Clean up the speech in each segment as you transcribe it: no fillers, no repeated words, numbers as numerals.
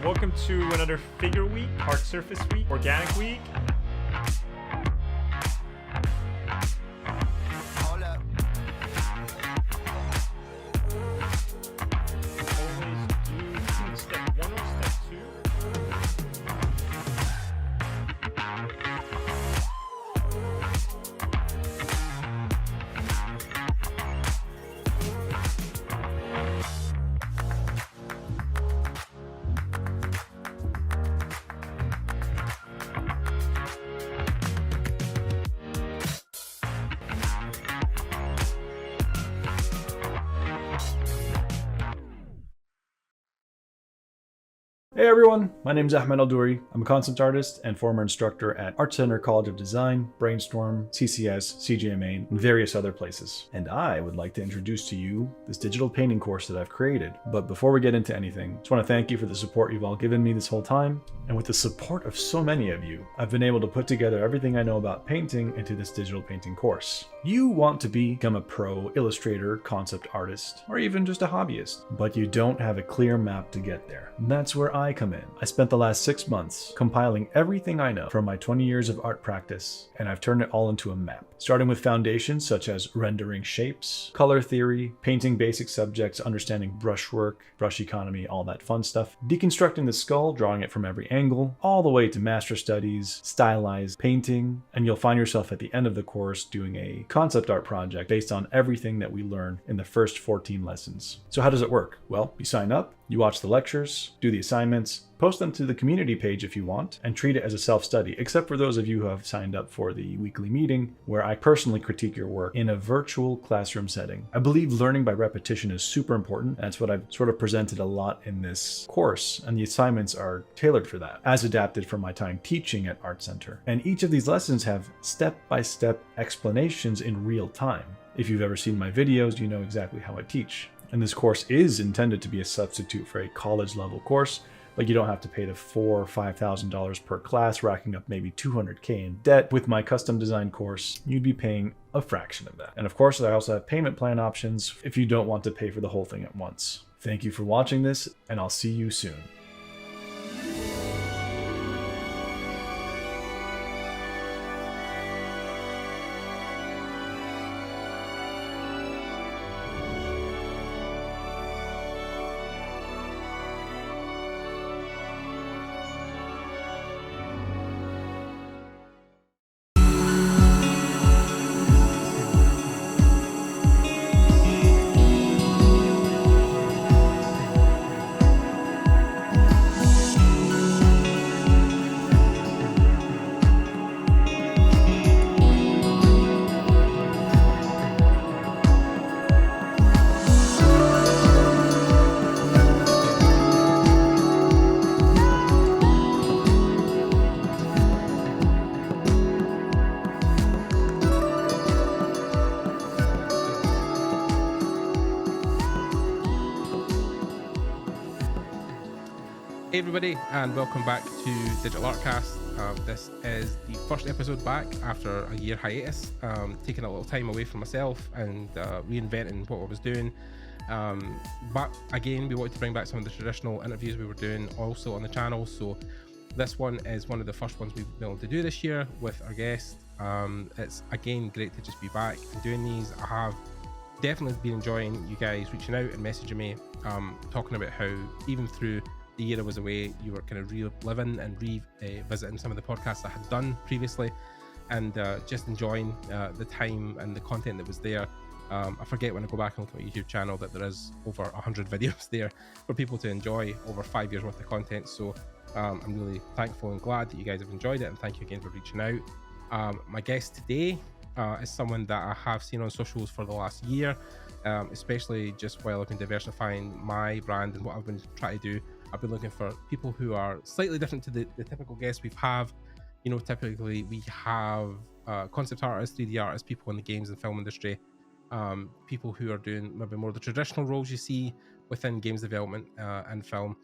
Welcome to another figure week, hard surface week, organic week. Hey everyone, my name is Ahmed Al-Douri. I'm a concept artist and former instructor at Art Center College of Design, Brainstorm, CCS, CGMA, and various other places. And I would like to introduce to you this digital painting course that I've created. But before we get into anything, I just want to thank you for the support you've all given me this whole time. And with the support of so many of you, I've been able to put together everything I know about painting into this digital painting course. You want to become a pro illustrator, concept artist, or even just a hobbyist, but you don't have a clear map to get there. And that's where I come in. I spent the last 6 months compiling everything I know from my 20 years of art practice, and I've turned it all into a map. Starting with foundations such as rendering shapes, color theory, painting basic subjects, understanding brushwork, brush economy, all that fun stuff, deconstructing the skull, drawing it from every angle, all the way to master studies, stylized painting, and you'll find yourself at the end of the course doing a concept art project based on everything that we learn in the first 14 lessons. So how does it work? Well, you sign up, you watch the lectures, do the assignments, post them to the community page if you want, and treat it as a self-study, except for those of you who have signed up for the weekly meeting, where I personally critique your work in a virtual classroom setting. I believe learning by repetition is super important. That's what I've sort of presented a lot in this course, and the assignments are tailored for that, as adapted from my time teaching at Art Center. And each of these lessons have step-by-step explanations in real time. If you've ever seen my videos, you know exactly how I teach. And this course is intended to be a substitute for a college level course, but you don't have to pay the $4,000 or $5,000 per class, racking up maybe $200K in debt. With my custom design course, you'd be paying a fraction of that. And of course, I also have payment plan options if you don't want to pay for the whole thing at once. Thank you for watching this, and I'll see you soon. Hey everybody, and welcome back to Digital Artcast. This is the first episode back after a year hiatus, taking a little time away from myself and reinventing what I was doing. But again, we wanted to bring back some of the traditional interviews we were doing also on the channel. So this one is one of the first ones we've been able to do this year with our guest. It's again great to just be back and doing these. I have definitely been enjoying you guys reaching out and messaging me, talking about how even through the year I was away, you were kind of reliving and revisiting some of the podcasts I had done previously, and just enjoying the time and the content that was there. I forget when I go back and look at my YouTube channel that there is over 100 videos there for people to enjoy over 5 years worth of content. So I'm really thankful and glad that you guys have enjoyed it, and thank you again for reaching out. My guest today is someone that I have seen on socials for the last year, especially just while I've been diversifying my brand and what I've been trying to do. I've been looking for people who are slightly different to the typical guests we have. You know, typically we have concept artists, 3D artists, people in the games and film industry, people who are doing maybe more of the traditional roles you see within games development and film.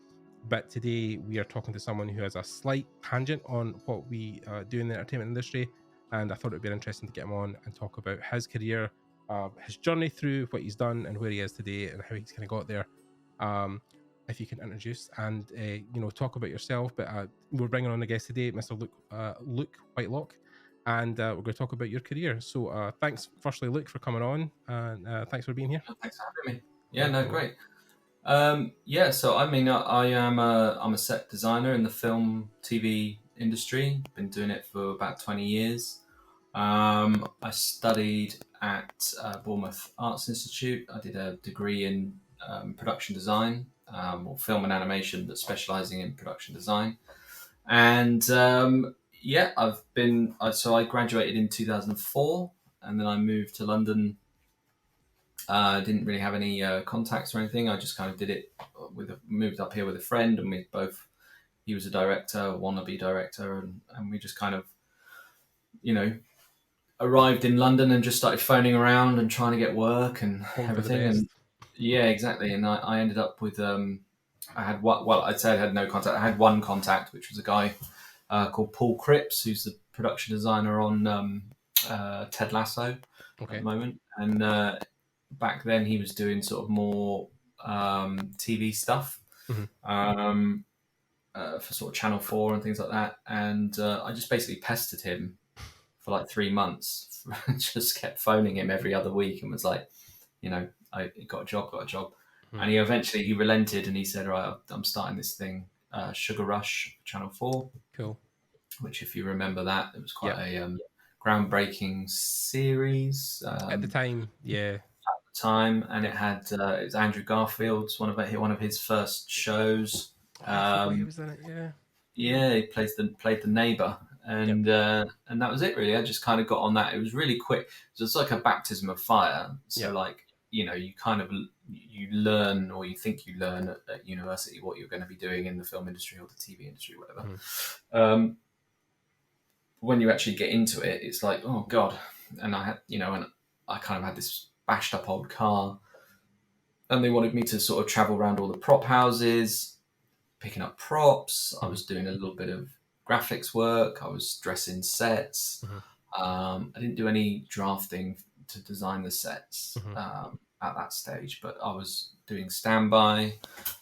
But today we are talking to someone who has a slight tangent on what we do in the entertainment industry, and I thought it would be interesting to get him on and talk about his career, his journey through what he's done and where he is today and how he's kind of got there. if you can introduce and talk about yourself. But we're bringing on a guest today, Mr. Luke Whitelock, and we're going to talk about your career. So thanks, firstly, Luke, for coming on, and thanks for being here. Thanks for having me. Yeah, no, Cool. great. So I mean, I'm a set designer in the film TV industry. Been doing it for about 20 years. I studied at Bournemouth Arts Institute. I did a degree in production design, or film and animation, but specialising in production design. And I graduated in 2004, and then I moved to London. I didn't really have any contacts or anything. I just kind of did it moved up here with a friend, and he was a director, a wannabe director, and we just kind of, arrived in London and just started phoning around and trying to get work and everything. And yeah, exactly. And I ended up with, I'd say I had no contact. I had one contact, which was a guy called Paul Cripps, who's the production designer on Ted Lasso at the moment. And back then he was doing sort of more TV stuff for sort of Channel 4 and things like that. And I just basically pestered him for like 3 months. Just kept phoning him every other week and was like, I got a job. And he eventually relented and he said, right, I'm starting this thing, Sugar Rush, Channel 4. Cool. Which, if you remember that, it was quite a groundbreaking series. At the time, yeah. And it was Andrew Garfield's one of his first shows. He was in it, yeah. Yeah, he played the neighbour, and that was it really. I just kind of got on that. It was really quick. So it's like a baptism of fire. So you kind of you learn, or you think you learn at university what you're going to be doing in the film industry or the TV industry, whatever. When you actually get into it, it's like, oh god. And I had, and I kind of had this bashed up old car, and they wanted me to sort of travel around all the prop houses, picking up props. I was doing a little bit of graphics work. I was dressing sets. I didn't do any drafting to design the sets at that stage, but I was doing standby.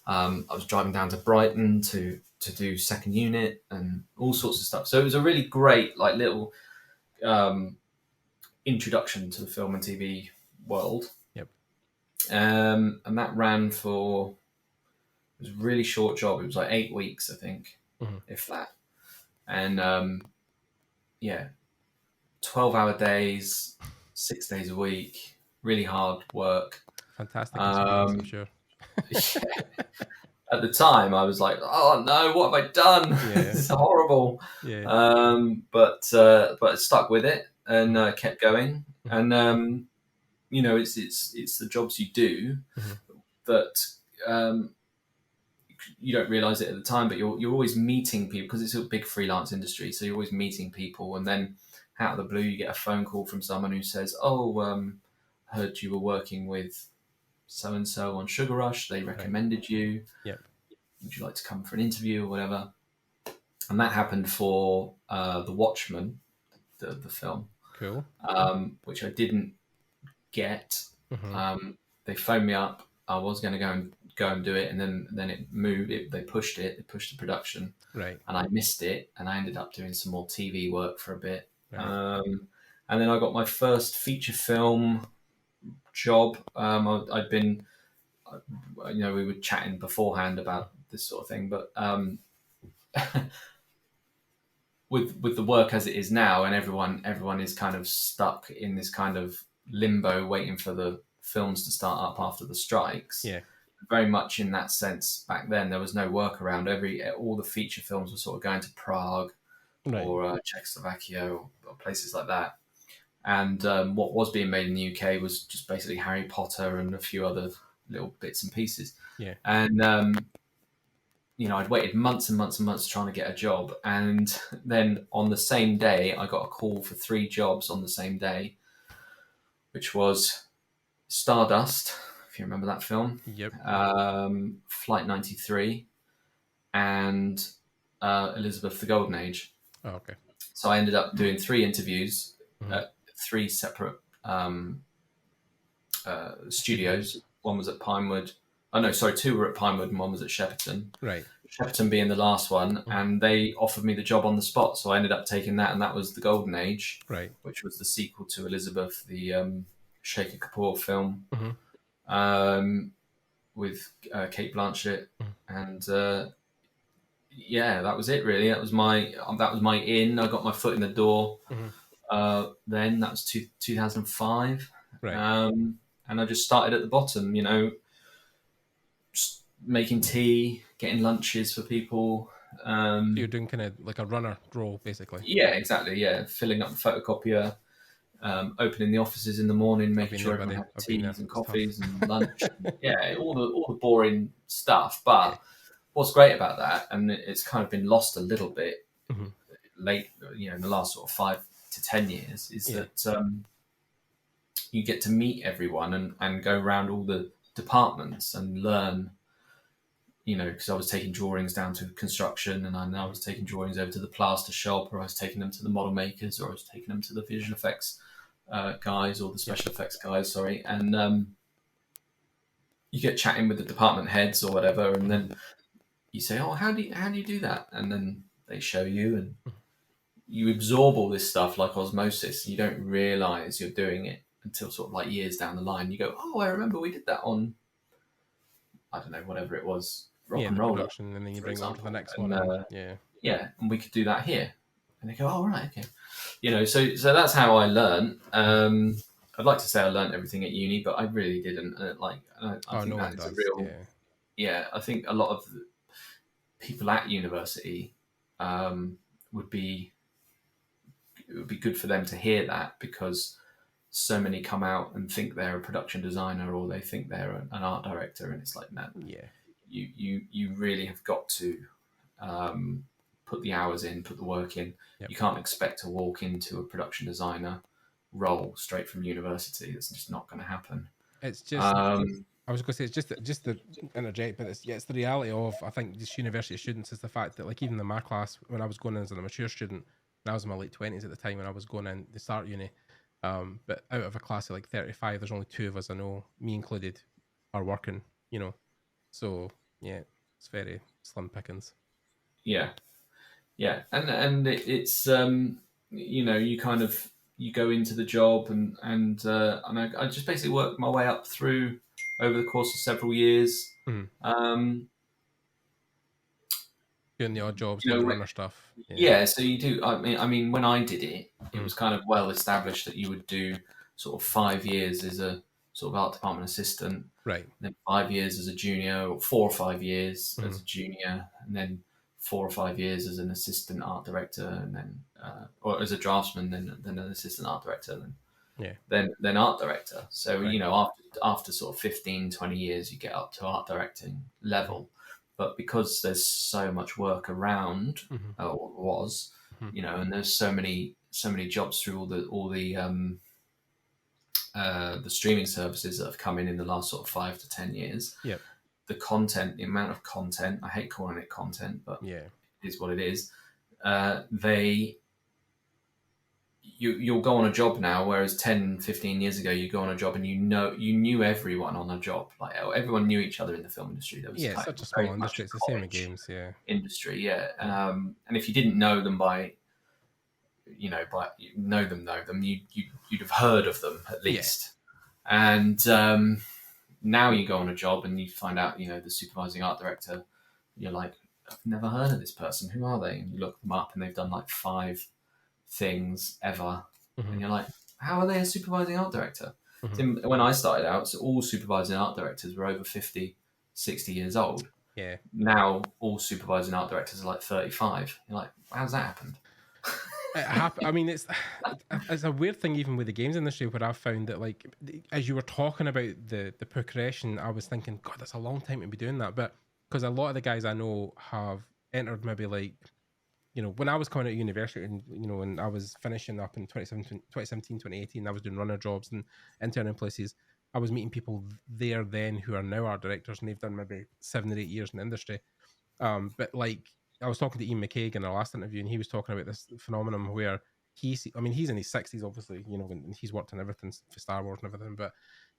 I was driving down to Brighton to do second unit and all sorts of stuff. So it was a really great little introduction to the film and TV world. And that ran for, it was a really short job. It was like 8 weeks, I think, if that. And 12-hour days, 6 days a week, really hard work. Fantastic experience, I'm sure. At the time, I was like, "Oh no, what have I done? It's horrible." But I stuck with it and kept going. And it's the jobs you do that you don't realize it at the time, but you're always meeting people, because it's a big freelance industry. So you're always meeting people, and then out of the blue, you get a phone call from someone who says, "Oh, heard you were working with so and so on Sugar Rush. They recommended you. Would you like to come for an interview or whatever?" And that happened for The Watchmen, the film. Cool. Which I didn't get. They phoned me up. I was going to go and do it, and then it moved. They pushed the production, right? And I missed it, and I ended up doing some more TV work for a bit. And then I got my first feature film job. I'd been, we were chatting beforehand about this sort of thing, but with the work as it is now, and everyone is kind of stuck in this kind of limbo, waiting for the films to start up after the strikes. Very much in that sense. Back then, there was no work around. All the feature films were sort of going to Prague or Czechoslovakia or places like that. And what was being made in the UK was just basically Harry Potter and a few other little bits and pieces. And I'd waited months and months and months trying to get a job, and then on the same day, I got a call for 3 jobs on the same day, which was Stardust, if you remember that film. Flight 93, and Elizabeth the Golden Age. Oh, okay. So I ended up doing 3 interviews at 3 separate studios. One was at Pinewood, Oh no, sorry, 2 were at Pinewood and 1 was at Shepperton. Right. Shepperton being the last one, and they offered me the job on the spot, so I ended up taking that, and that was The Golden Age, Right. which was the sequel to Elizabeth, the Shaker Kapoor film, Mm-hmm. with Kate Blanchett, and yeah, that was it really. That was my in. I got my foot in the door. Then that was 2005, Right. and I just started at the bottom, just making tea, getting lunches for people. So you're doing kind of like a runner role, basically. Yeah, exactly. Yeah, filling up the photocopier, opening the offices in the morning, making sure everyone had teas and coffees and lunch. Yeah, all the boring stuff. But what's great about that, and it's kind of been lost a little bit late, in the last sort of 5 to 10 years, is that you get to meet everyone and go around all the departments and learn. Because I was taking drawings down to construction, and I was taking drawings over to the plaster shop, or I was taking them to the model makers, or I was taking them to the visual effects guys, or the special effects guys, sorry. And you get chatting with the department heads or whatever, and then you say, "Oh, how do you do that?" And then they show you, and you absorb all this stuff like osmosis. You don't realize you're doing it until sort of like years down the line. You go, "Oh, I remember we did that on, I don't know, whatever it was, rock and roll production," and then you bring it on to the next and, one. and we could do that here. And they go, "Oh, right, okay." So that's how I learned. I'd like to say I learned everything at uni, but I really didn't. I think that is a real. Yeah, I think a lot of the people at university would be. It would be good for them to hear that, because so many come out and think they're a production designer, or they think they're an art director, and it's like, no, you really have got to put the hours in, put the work in. You can't expect to walk into a production designer role straight from university. That's just not going to happen. It's just I was going to say, it's just the interject, but it's the reality of, I think, just university students, is the fact that, like, even in my class, when I was going in as a mature student, and I was in my late 20s at the time when I was going in to start uni, but out of a class of like 35, there's only 2 of us I know, me included, are working, so yeah, it's very slim pickings. Yeah, and it's you kind of, you go into the job, and I just basically worked my way up through over the course of several years. Doing the odd jobs, doing the runner stuff. Yeah, so you do. I mean, when I did it, it was kind of well established that you would do sort of 5 years as a sort of art department assistant, right? Then 5 years as a junior, or 4 or 5 years as a junior, and then 4 or 5 years as an assistant art director, and then or as a draftsman, then an assistant art director, then art director. So after sort of 15, 20 years, you get up to art directing level. But because there's so much work around, or was, and there's so many jobs through all the streaming services that have come in the last sort of 5 to 10 years. Yep. The content, the amount of content, I hate calling it content, but it is what it is. You'll go on a job now, whereas 10, 15 years ago, you go on a job and you knew everyone on a job. Like, everyone knew each other in the film industry. There was such a small industry. It's the same in games, industry, And if you didn't know them by know them, you'd have heard of them at least. And now you go on a job and you find out, the supervising art director. You're like, I've never heard of this person. Who are they? And you look them up, and they've done like 5 things ever, and you're like, how are they a supervising art director? So when I started out, so all supervising art directors were over 50, 60 years old. Now all supervising art directors are like 35. You're like, how's that happened? I mean, it's a weird thing even with the games industry, where I've found that, like, as you were talking about the progression, I was thinking, God, that's a long time to be doing that. But because a lot of the guys I know have entered maybe like, when I was coming out of university, and when I was finishing up in 2017, 2018, I was doing runner jobs and interning places. I was meeting people there then who are now art directors, and they've done maybe 7 or 8 years in the industry. But like, I was talking to Ian McCaig in our last interview, and he was talking about this phenomenon where he's in his 60s, obviously, and he's worked on everything for Star Wars and everything. But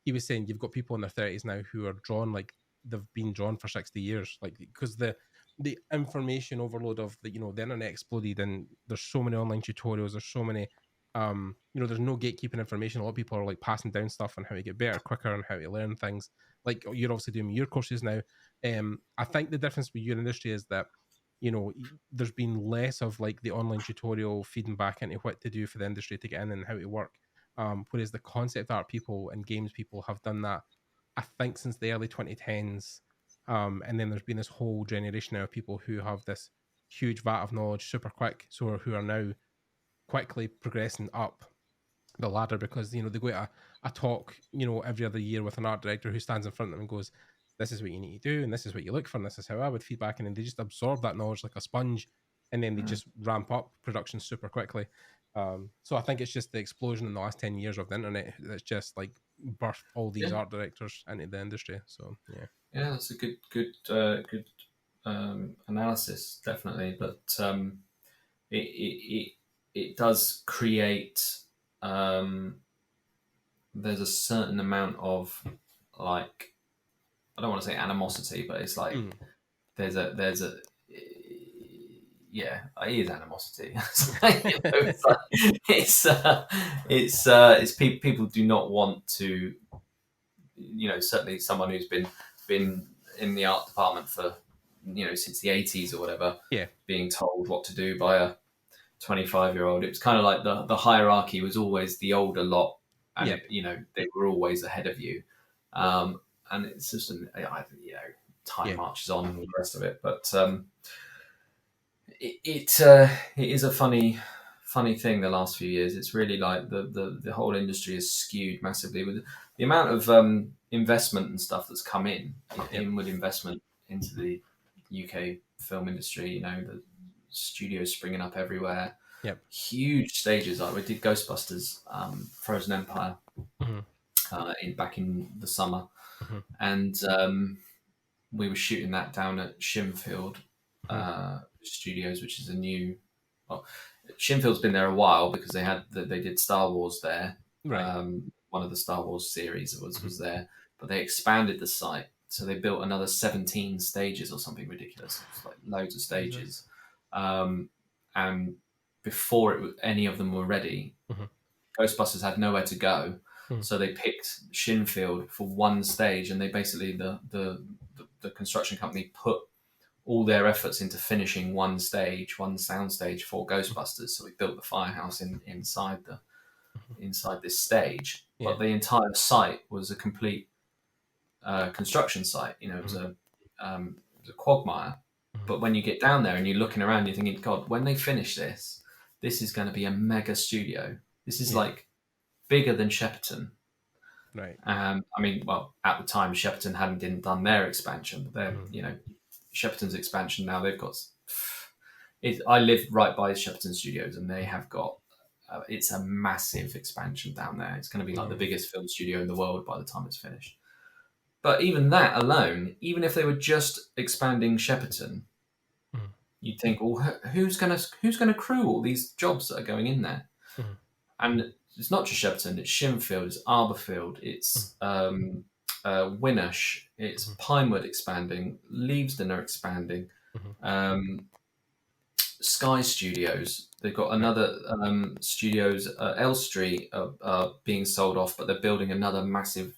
he was saying you've got people in their 30s now who are drawn like they've been drawn for 60 years, like, because the information overload of the internet exploded, and there's so many online tutorials, there's so many there's no gatekeeping information. A lot of people are like passing down stuff on how to get better quicker and how to learn things. Like, you're obviously doing your courses now. I think the difference with your industry is that there's been less of like the online tutorial feeding back into what to do for the industry to get in and how to work, whereas the concept art people and games people have done that, I think, since the early 2010s. And then there's been this whole generation now of people who have this huge vat of knowledge super quick, so who are now quickly progressing up the ladder, because they go to a talk every other year with an art director who stands in front of them and goes, this is what you need to do, and this is what you look for, and this is how I would feedback, and then they just absorb that knowledge like a sponge, and then they just ramp up production super quickly. So I think it's just the explosion in the last 10 years of the internet that's just like birthed all these art directors into the industry. So yeah, that's a good analysis, definitely. But it does create. There's a certain amount of, like, I don't want to say animosity, but it's like there's a yeah, it is animosity. It's people do not want to, certainly someone who's been in the art department for since the 80s or whatever, being told what to do by a 25-year-old. It was kind of like the hierarchy was always the older lot, and they were always ahead of you, and it's just time marches on and all the rest of it. But it is a funny thing the last few years. It's really like the whole industry is skewed massively with the amount of investment and stuff that's come inward investment into the UK film industry. The studios springing up everywhere. Huge stages. Like we did Ghostbusters, Frozen Empire, back in the summer, and we were shooting that down at Shinfield Studios, which is a new. Well, Shinfield's been there a while because they did Star Wars there. Right. One of the Star Wars series was there, but they expanded the site, so they built another 17 stages or something ridiculous. It's like loads of stages, and before any of them were ready, Ghostbusters had nowhere to go, so they picked Shinfield for one stage, and they basically the construction company put all their efforts into finishing one sound stage for Ghostbusters. So we built the firehouse inside this stage, but the entire site was a complete construction site. It was a quagmire. But when you get down there and you're looking around, you're thinking, God, when they finish this is going to be a mega studio. This is like bigger than Shepperton. Right. I mean, well, at the time, Shepperton didn't done their expansion, but they're, Shepperton's expansion now, they've got. I live right by Shepperton Studios, and they have got. It's a massive expansion down there. It's going to be like the biggest film studio in the world by the time it's finished. But even that alone, even if they were just expanding Shepperton, you'd think, well, who's gonna crew all these jobs that are going in there? And it's not just Shepperton; it's Shinfield, it's Arborfield, it's Winnersh, it's Pinewood expanding, Leavesden are expanding, Sky Studios. They've got another studios. Elstree are being sold off, but they're building another massive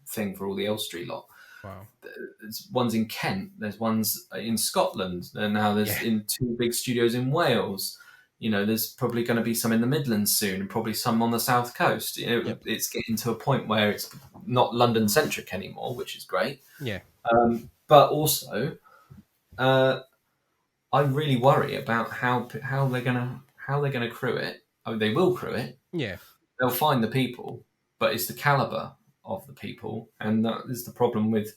thing for all the Elstree lot. Wow. There's ones in Kent, there's ones in Scotland, and now there's in 2 big studios in Wales. There's probably going to be some in the Midlands soon, and probably some on the South Coast. It's getting to a point where it's not London centric anymore, which is great. But also, I really worry about how they're gonna crew it. I mean, they will crew it. They'll find the people, but it's the caliber of the people, and that is the problem with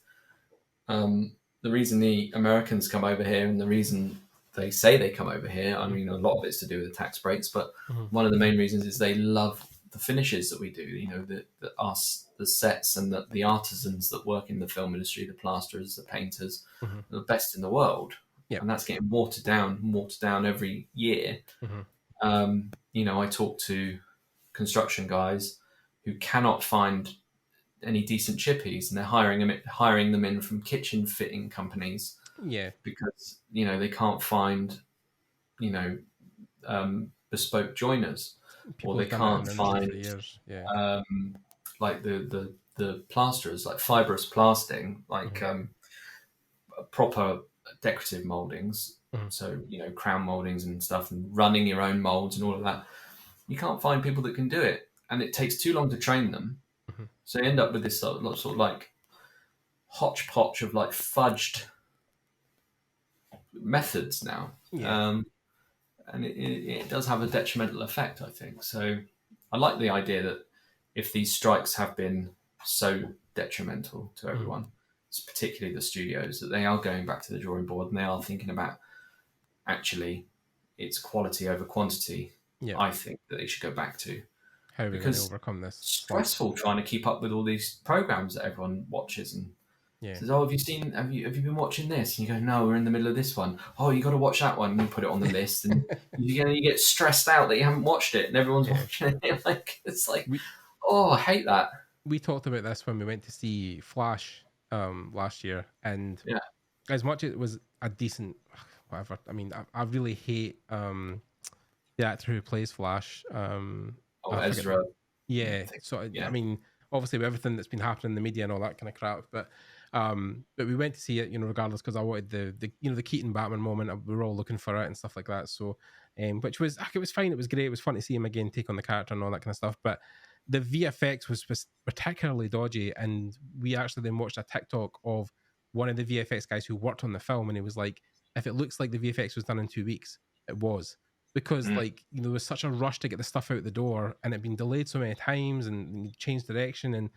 the reason the Americans come over here, and the reason they say they come over here. I mean, a lot of it's to do with the tax breaks, but one of the main reasons is they love the finishes that we do. The sets and the artisans that work in the film industry, the plasterers, the painters, the best in the world, and that's getting watered down every year. I talk to construction guys who cannot find any decent chippies, and they're hiring them in from kitchen fitting companies. Yeah, because they can't find bespoke joiners, people or they have done it in can't the industry find for years. Yeah, like the plasterers, like fibrous plastering, like proper decorative moldings. So crown moldings and stuff, and running your own molds and all of that. You can't find people that can do it, and it takes too long to train them. So you end up with this sort of like hodgepodge of like fudged methods now. yeah. And it does have a detrimental effect, I think. So I like the idea that if these strikes have been so detrimental to everyone, particularly the studios, that they are going back to the drawing board and they are thinking about actually it's quality over quantity. Yeah. I think that they should go back to. How are we going to overcome this? Stressful trying to keep up with all these programs that everyone watches and says, "Oh, have you been watching this?" And you go, "No, we're in the middle of this one." "Oh, you got to watch that one." And you put it on the list, and you get stressed out that you haven't watched it, and everyone's watching it. I hate that. We talked about this when we went to see Flash last year, and as much as it was a decent, whatever. I mean, I really hate the actor who plays Flash. Ezra. Yeah. So I mean, obviously with everything that's been happening in the media and all that kind of crap, but we went to see it, regardless, because I wanted the Keaton Batman moment. We were all looking for it and stuff like that. So, which was it was fine. It was great. It was fun to see him again take on the character and all that kind of stuff. But the VFX was particularly dodgy, and we actually then watched a TikTok of one of the VFX guys who worked on the film, and he was like, "If it looks like the VFX was done in 2 weeks, it was." Because there was such a rush to get the stuff out the door, and it'd been delayed so many times and changed direction, and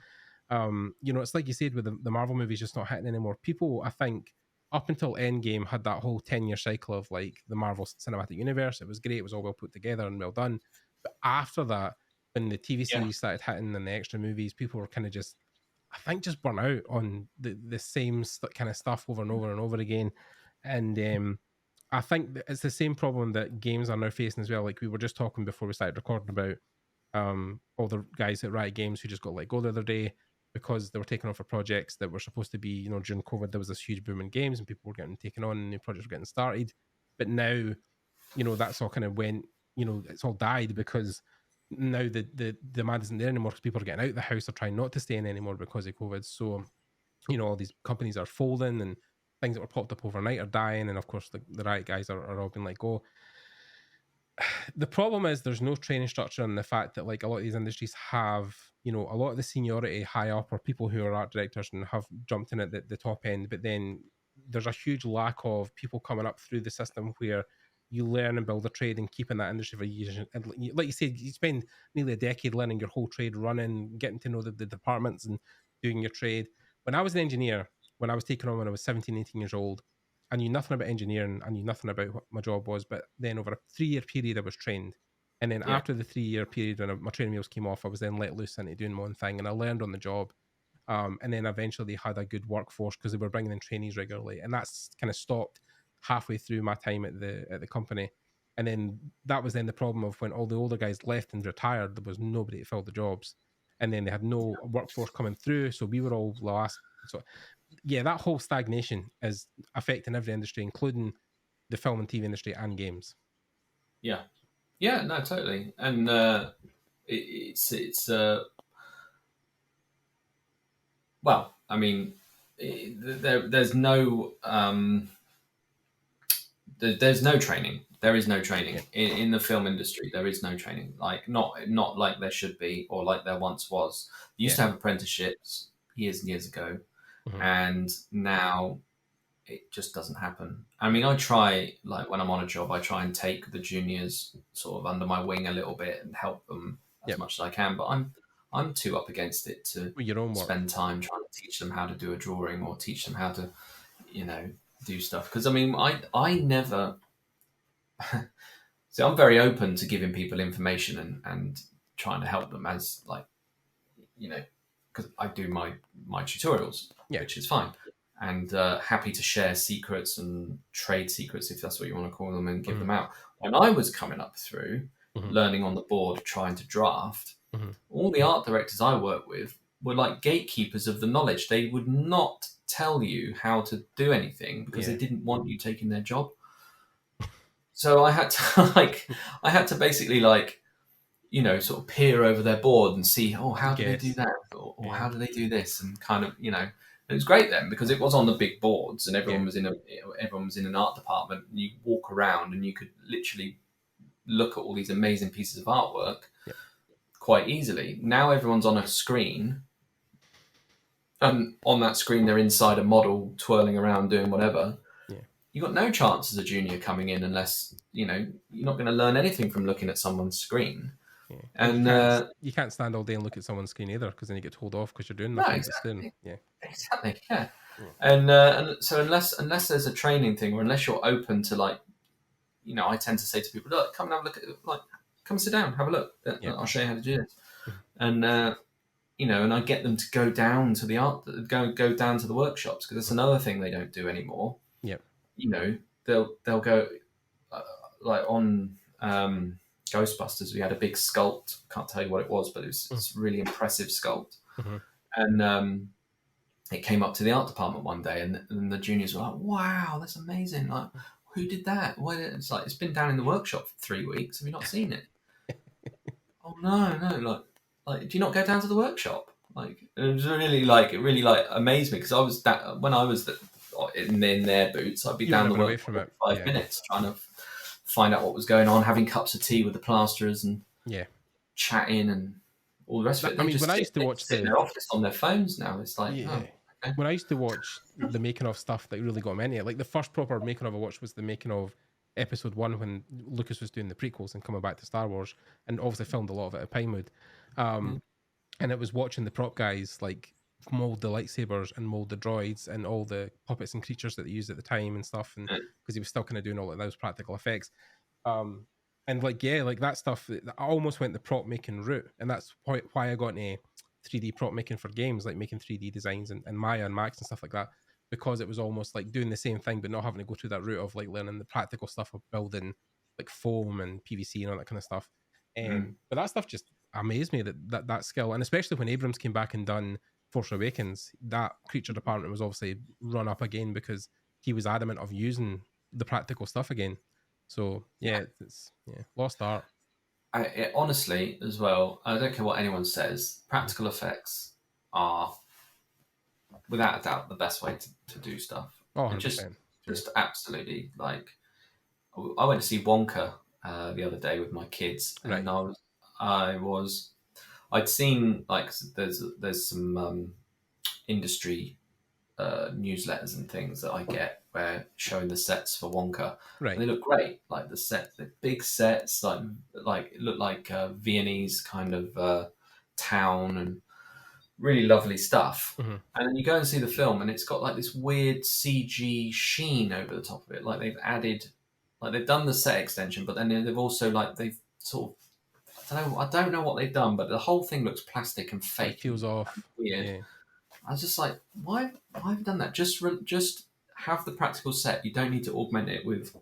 it's like you said with the Marvel movies just not hitting anymore. People, I think, up until Endgame had that whole 10-year cycle of like the Marvel Cinematic Universe. It was great, it was all well put together and well done. But after that, when the TV series started hitting and the extra movies, people were kind of just burnt out on the same kind of stuff over and over and over again. And I think that it's the same problem that games are now facing as well. Like we were just talking before we started recording about all the guys at Riot Games who just got let go the other day because they were taken on for projects that were supposed to be, during COVID, there was this huge boom in games and people were getting taken on and new projects were getting started. But now, that's all kind of went, it's all died because now the demand isn't there anymore because people are getting out of the house or trying not to stay in anymore because of COVID. So, all these companies are folding and things that were popped up overnight are dying, and of course the Riot guys are all being let go. The problem is there's no training structure, and the fact that like a lot of these industries have, a lot of the seniority high up or people who are art directors and have jumped in at the top end, but then there's a huge lack of people coming up through the system where you learn and build a trade and keep in that industry for years. And like you said, you spend nearly a decade learning your whole trade, running, getting to know the departments and doing your trade. When I was an engineer, when I was taken on when I was 17, 18 years old, I knew nothing about engineering. I knew nothing about what my job was. But then over a 3-year period, I was trained. And then after the 3-year period, when my training wheels came off, I was then let loose into doing my own thing. And I learned on the job. And then eventually they had a good workforce because they were bringing in trainees regularly. And that's kind of stopped halfway through my time at the company. And then that was then the problem of when all the older guys left and retired, there was nobody to fill the jobs. And then they had no workforce coming through. So we were all last. So yeah, that whole stagnation is affecting every industry, including the film and TV industry and games. Yeah, no, totally. And it's well, I mean, there's no there's no training. There is no training in the film industry. There is no training, like not like there should be or like there once was. You used to have apprenticeships years and years ago. And now it just doesn't happen. I mean, I try, like when I'm on a job, I try and take the juniors sort of under my wing a little bit and help them as much as I can. But I'm too up against it to spend time trying to teach them how to do a drawing or teach them how to, do stuff. Because I mean, I never. So I'm very open to giving people information and trying to help them as because I do my tutorials, which is fine, and happy to share secrets and trade secrets if that's what you want to call them and give them out. When I was coming up through learning on the board, trying to draft, all the art directors I work with were like gatekeepers of the knowledge. They would not tell you how to do anything because they didn't want you taking their job. So I had to basically like, you know, sort of peer over their board and see, how do they do that? Or how do they do this? And kind of, you know, it was great then because it was on the big boards and everyone was in an art department. And you walk around and you could literally look at all these amazing pieces of artwork quite easily. Now everyone's on a screen. And on that screen, they're inside a model twirling around doing whatever. You've got no chance as a junior coming in unless, you know, you're not going to learn anything from looking at someone's screen. Yeah. And you can't stand all day and look at someone's screen either because then you get told off because you're doing nothing. No, exactly. Exactly, yeah. Yeah. And so unless there's a training thing or unless you're open to like, you know, I tend to say to people, look, come and have a look at it. Like, come sit down, have a look. I'll show you how to do this. And, you know, and I get them to go down to go down to the workshops because that's another thing they don't do anymore. Yep. You know, they'll go like on Ghostbusters. We had a big sculpt. Can't tell you what it was, but it's a really impressive sculpt. And it came up to the art department one day, and the juniors were like, "Wow, that's amazing! Like, who did that? It's like it's been down in the workshop for 3 weeks. Have you not seen it?" Oh no, like, do you not go down to the workshop? Like, it was really like amazed me because I was when I was in their boots, I'd be down the work for 5 minutes trying to find out what was going on, having cups of tea with the plasterers and chatting and all the rest of it. I mean, when I used to watch in their office on their phones now, it's like, okay. When I used to watch the making of stuff that really got me into it, like the first proper making of I watched was the making of Episode 1 when Lucas was doing the prequels and coming back to Star Wars, and obviously filmed a lot of it at Pinewood. And it was watching the prop guys like mold the lightsabers and mold the droids and all the puppets and creatures that they used at the time and stuff, and because he was still kind of doing all of those practical effects. And like that stuff, I almost went the prop making route, and that's why I got into 3D prop making for games, like making 3D designs and Maya and Max and stuff like that, because it was almost like doing the same thing but not having to go through that route of like learning the practical stuff of building like foam and PVC and all that kind of stuff. But that stuff just amazed me, that skill, and especially when Abrams came back and done Force Awakens, that creature department was obviously run up again because he was adamant of using the practical stuff again. So it's lost art. Honestly, as well, I don't care what anyone says, practical effects are without a doubt the best way to do stuff. Oh, 100%. Just absolutely, like, I went to see Wonka the other day with my kids, and I'd seen like there's some industry newsletters and things that I get where showing the sets for Wonka, and they look great. Like the big sets, like it looked like a Viennese kind of town and really lovely stuff. And then you go and see the film, and it's got like this weird CG sheen over the top of it. Like they've done the set extension, but then they've also they've sort of, I don't know what they've done, but the whole thing looks plastic and fake. It feels off. Weird. Yeah. I was just like, why have you done that? Just have the practical set. You don't need to augment it with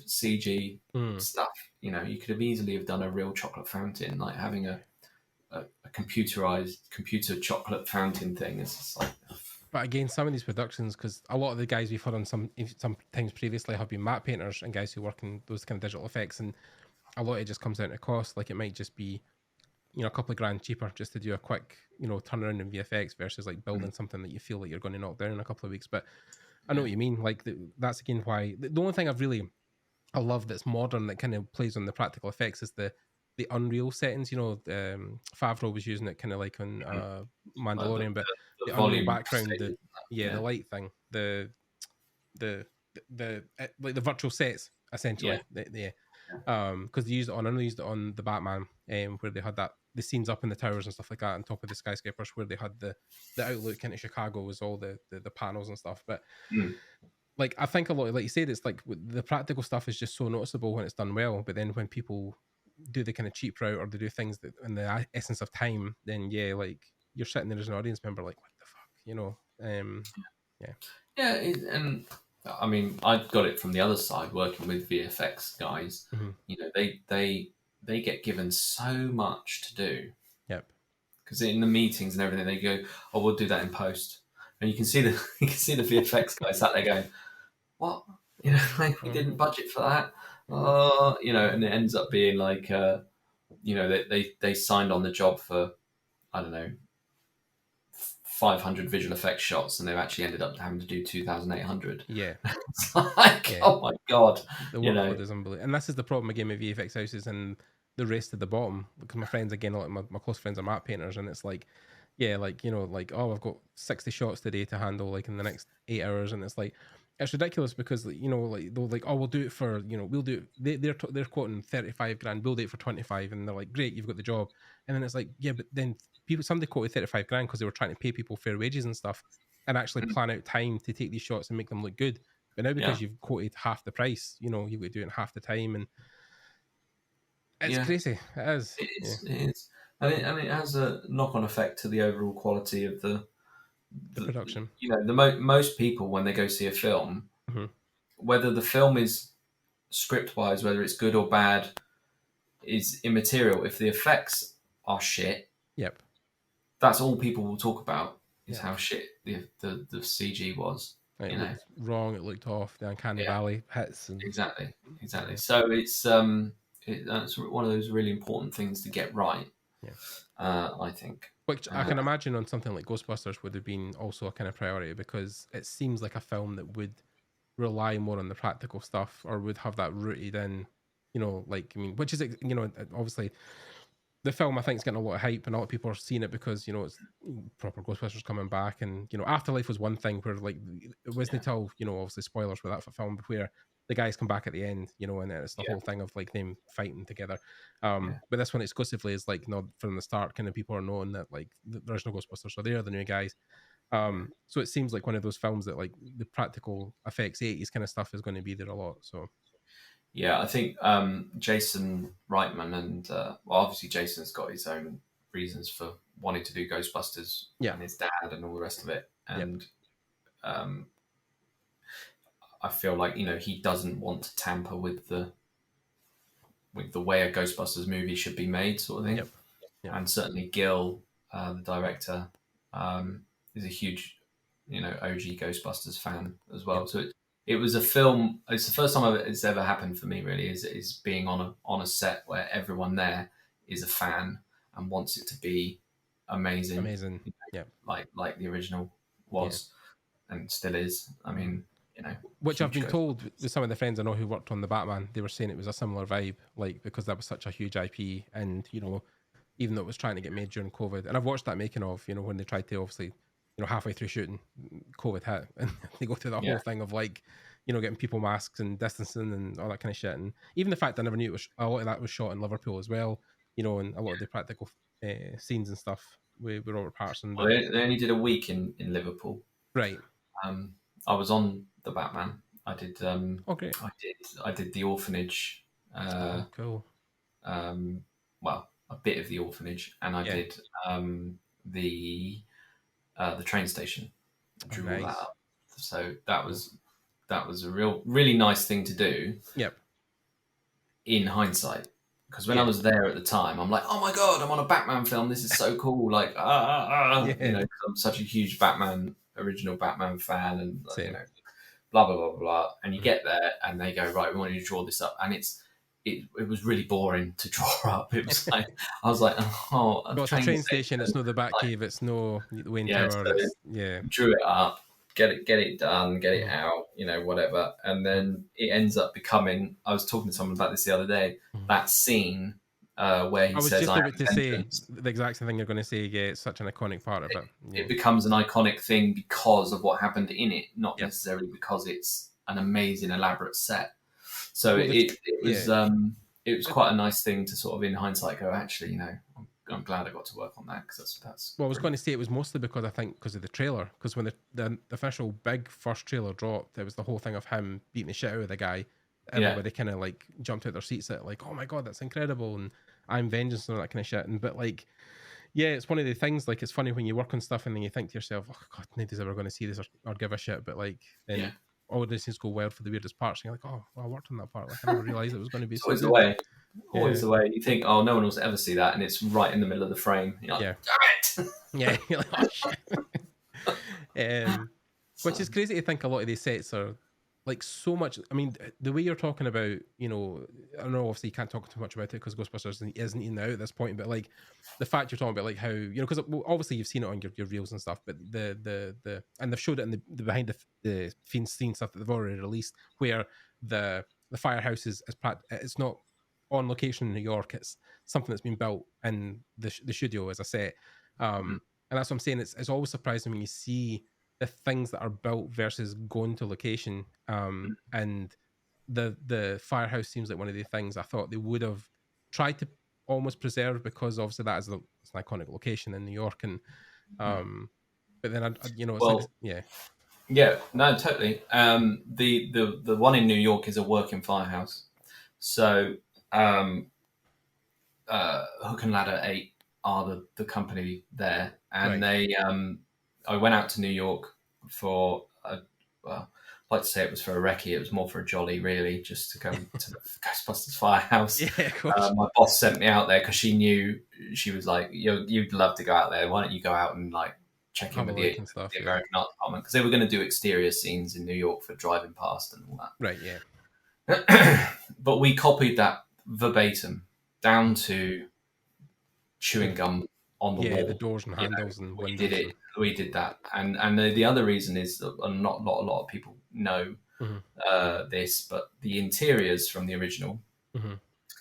CG stuff. You know, you could have easily done a real chocolate fountain, like having a computer chocolate fountain thing. It's just like. But again, some of these productions, because a lot of the guys we've had on sometimes previously have been matte painters and guys who work in those kind of digital effects, and a lot of it just comes down to cost. Like it might just be, you know, a couple of grand cheaper just to do a quick, you know, turnaround in VFX versus like building something that you feel like you're going to knock down in a couple of weeks. But I know what you mean. Like that's again why the only thing I love that's modern that kind of plays on the practical effects is the Unreal settings. You know, Favreau was using it kind of like on Mandalorian, but the Unreal background, the light thing, the like the virtual sets essentially. Because they used it on, I know they used it on the Batman, where they had the scenes up in the towers and stuff like that on top of the skyscrapers, where they had the outlook into Chicago was all the panels and stuff. But like I think a lot, like you said, it's like the practical stuff is just so noticeable when it's done well. But then when people do the kind of cheap route or they do things that in the essence of time, then like you're sitting there as an audience member, like what the fuck, you know? And I mean, I got it from the other side, working with VFX guys. You know, they get given so much to do. Yep. because in the meetings and everything they go, "Oh, we'll do that in post," and you can see the VFX guy sat there going, "What? You know, like we didn't budget for that." You know, and it ends up being like, you know, they signed on the job for, I don't know, 500 visual effects shots, and they've actually ended up having to do 2,800. Yeah. It's like, oh my god, the workload is unbelievable. And this is the problem again with VFX houses and the rest of the bottom, because my friends, again, like my close friends are matte painters, and it's like, yeah, like, you know, like, oh, I've got 60 shots today to handle, like, in the next 8 hours, and it's like, it's ridiculous, because, you know, like, they'll like, oh, we'll do it for, you know, we'll do it, they're quoting 35 grand, we'll do it for 25, and they're like, great, you've got the job. And then it's like, yeah, but then somebody quoted 35 grand because they were trying to pay people fair wages and stuff, and actually plan out time to take these shots and make them look good. But now, because you've quoted half the price, you know, you've got to do it in half the time, and it's crazy. It is. It is. And it has a knock-on effect to the overall quality of the production. You know, most people, when they go see a film, whether the film is script-wise, whether it's good or bad, is immaterial. If the effects are shit, that's all people will talk about, is how shit the CG was. It looked wrong, it looked off, the uncanny valley hits. And... Exactly. So it's that's one of those really important things to get right, I think. Which I can imagine on something like Ghostbusters would have been also a kind of priority, because it seems like a film that would rely more on the practical stuff, or would have that rooted in, you know, like, I mean, which is, you know, obviously the film, I think, is getting a lot of hype, and a lot of people are seeing it because, you know, it's proper Ghostbusters coming back, and, you know, Afterlife was one thing where, like, it wasn't until, you know, obviously spoilers for that for film, where the guys come back at the end, you know, and it's the whole thing of like them fighting together. But this one exclusively is like, no, from the start, kind of people are knowing that like the original Ghostbusters, so they're the new guys. So it seems like one of those films that like the practical effects 80s kind of stuff is going to be there a lot. So yeah, I think Jason Reitman and well, obviously Jason's got his own reasons for wanting to do Ghostbusters, and his dad and all the rest of it, and I feel like, you know, he doesn't want to tamper with the way a Ghostbusters movie should be made, sort of thing. And certainly Gil, the director, is a huge, you know, OG Ghostbusters fan as well. So it was a film. It's the first time it's ever happened for me, really, is being on a set where everyone there is a fan and wants it to be amazing. You know, like the original was and still is. I mean, you know, which I've been told with some of the friends I know who worked on the Batman, they were saying it was a similar vibe, like, because that was such a huge IP, and, you know, even though it was trying to get made during COVID, and I've watched that making of, you know, when they tried to, obviously, you know, halfway through shooting, COVID hit, and they go through that whole thing of, like, you know, getting people masks and distancing and all that kind of shit, and even the fact I never knew it was a lot of that was shot in Liverpool as well, you know, and a lot of the practical scenes and stuff with Robert Patterson. Well, they only did a week in Liverpool, right? I was on the Batman. I did. Okay. I did the orphanage. Cool. Well, a bit of the orphanage, and I did the train station. Drew all that up. So that was a really nice thing to do. In hindsight, because when I was there at the time, I'm like, oh my god, I'm on a Batman film. This is so cool. Like, you know, 'cause I'm such a huge original Batman fan, and you know, blah blah blah blah. And you get there, and they go, right, we want you to draw this up, and it was really boring to draw up. It was like, I was like, oh, it's a train station. It's no the Batcave. It's no the Wayne Tower. So drew it up, get it done, get it out, you know, whatever. And then it ends up becoming, I was talking to someone about this the other day, that scene where he says, I was just about to say the exact same thing you're going to say. Yeah, it's such an iconic part of it. It becomes an iconic thing because of what happened in it, not necessarily because it's an amazing, elaborate set. So it was quite a nice thing to sort of, in hindsight, go, actually, you know, I'm glad I got to work on that, because that's. Well, I was going to say it was mostly because of the trailer, because when the official big first trailer dropped, it was the whole thing of him beating the shit out of the guy. Everybody kind of like jumped out their seats at like, oh my god, that's incredible, and I'm vengeance and all that kind of shit. And but like, yeah, it's one of the things, like, it's funny when you work on stuff and then you think to yourself, oh god, nobody's ever going to see this or give a shit. But like, then all these things go wild for the weirdest parts. And you're like, oh, well, I worked on that part. Like, I never realised it was going to be. It's always the way. Always the way you think, oh, no one will ever see that, and it's right in the middle of the frame. You're like, Yeah. damn it! Yeah, you're like, oh shit. Which is crazy to think a lot of these sets are like so much. I mean, the way you're talking about, you know, I know obviously you can't talk too much about it because Ghostbusters isn't even out at this point, but like the fact you're talking about, like how, you know, because obviously you've seen it on your reels and stuff, but the and they've showed it in the behind the scene stuff that they've already released, where the firehouse is it's not on location in New York. It's something that's been built in the studio as a set. And that's what I'm saying. It's always surprising when you see the things that are built versus going to location. And the firehouse seems like one of the things I thought they would have tried to almost preserve, because obviously that is it's an iconic location in New York. And but then you know, it's like, Well, yeah, yeah, no, totally. The one in New York is a working firehouse. So Hook and Ladder 8 are the company there, and Right. I went out to New York for well, I'd like to say it was for a recce. It was more for a jolly, really, just to go to the Ghostbusters firehouse. Yeah, of course. My boss sent me out there because she knew, she was like, "You'd love to go out there. Why don't you go out and like check in Have a with look and stuff. the Yeah. American Art Department?" Because they were going to do exterior scenes in New York for driving past and all that. Right. Yeah. But we copied that verbatim down to chewing gum on the Yeah, wall. the doors and handles and We windows. did it. We did that, and the other reason is that not a lot of people know this, but the interiors from the original.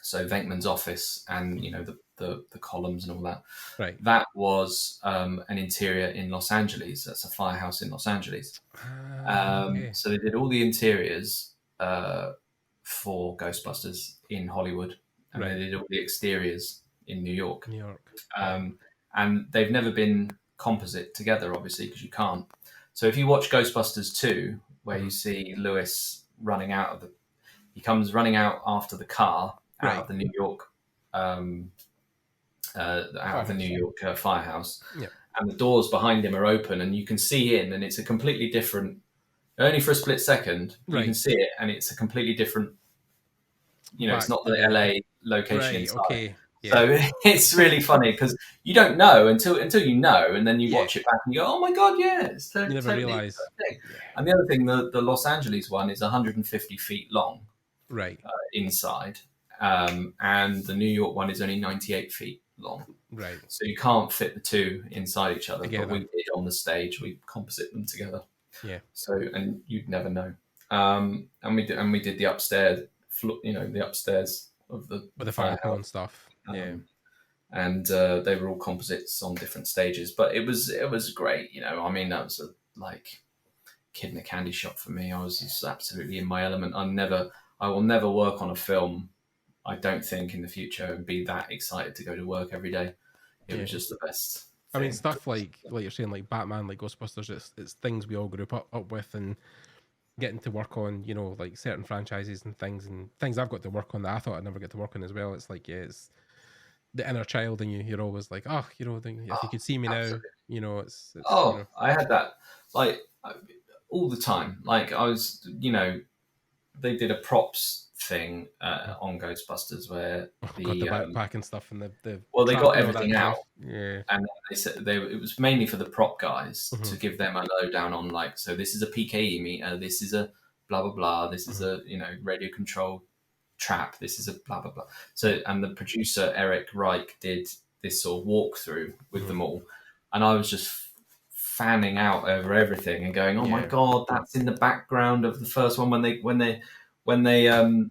So Venkman's office and, you know, the columns and all that. Right. That was an interior in Los Angeles. That's a firehouse in Los Angeles. Okay. So they did all the interiors for Ghostbusters in Hollywood, and Right. they did all the exteriors in New York. New York. And they've never been composite together, obviously, because you can't. So if you watch Ghostbusters 2, where you see Lewis running out of he comes running out after the car out of the New York, firehouse, Yeah. and the doors behind him are open, and you can see in, and it's a completely different. Only for a split second, you can see it, and it's a completely different. You know, it's not the LA location inside. Okay. Yeah. So it's really funny because you don't know until you know, and then you watch it back and you go, "Oh my god, yeah!" It's you never totally realize. yeah. And the other thing, the Los Angeles one is 150 feet long, Right. Inside, and the New York one is only 98 feet long. Right. So you can't fit the two inside each other. Together. But we did on the stage. We composite them together. Yeah. So, and you'd never know. And we did the upstairs, the upstairs of the with the firehouse and stuff. Yeah. And they were all composites on different stages, but it was great. You know, I mean, that was like kid in a candy shop for me. I was just absolutely in my element. I will never work on a film, I don't think, in the future, and be that excited to go to work every day. It was just the best. I mean, stuff like you're saying, like Batman, like Ghostbusters, it's things we all grew up with, and getting to work on, you know, like certain franchises and things I've got to work on that I thought I'd never get to work on as well. It's like, yeah, it's the inner child in you. You're always like, oh, you know, if you could see me absolutely. now, you know, it's you know. I had that like all the time. Like I was, you know, they did a props thing on Ghostbusters where the backpack and stuff, and the well, they got everything out, yeah, and they said it was mainly for the prop guys to give them a lowdown on, like, so this is a PKE meter, this is a blah blah blah, this is a, you know, radio control trap, this is a blah blah blah. So, and the producer Eric Reich did this sort of walkthrough with them all, and I was just fanning out over everything and going, oh my god, that's in the background of the first one when they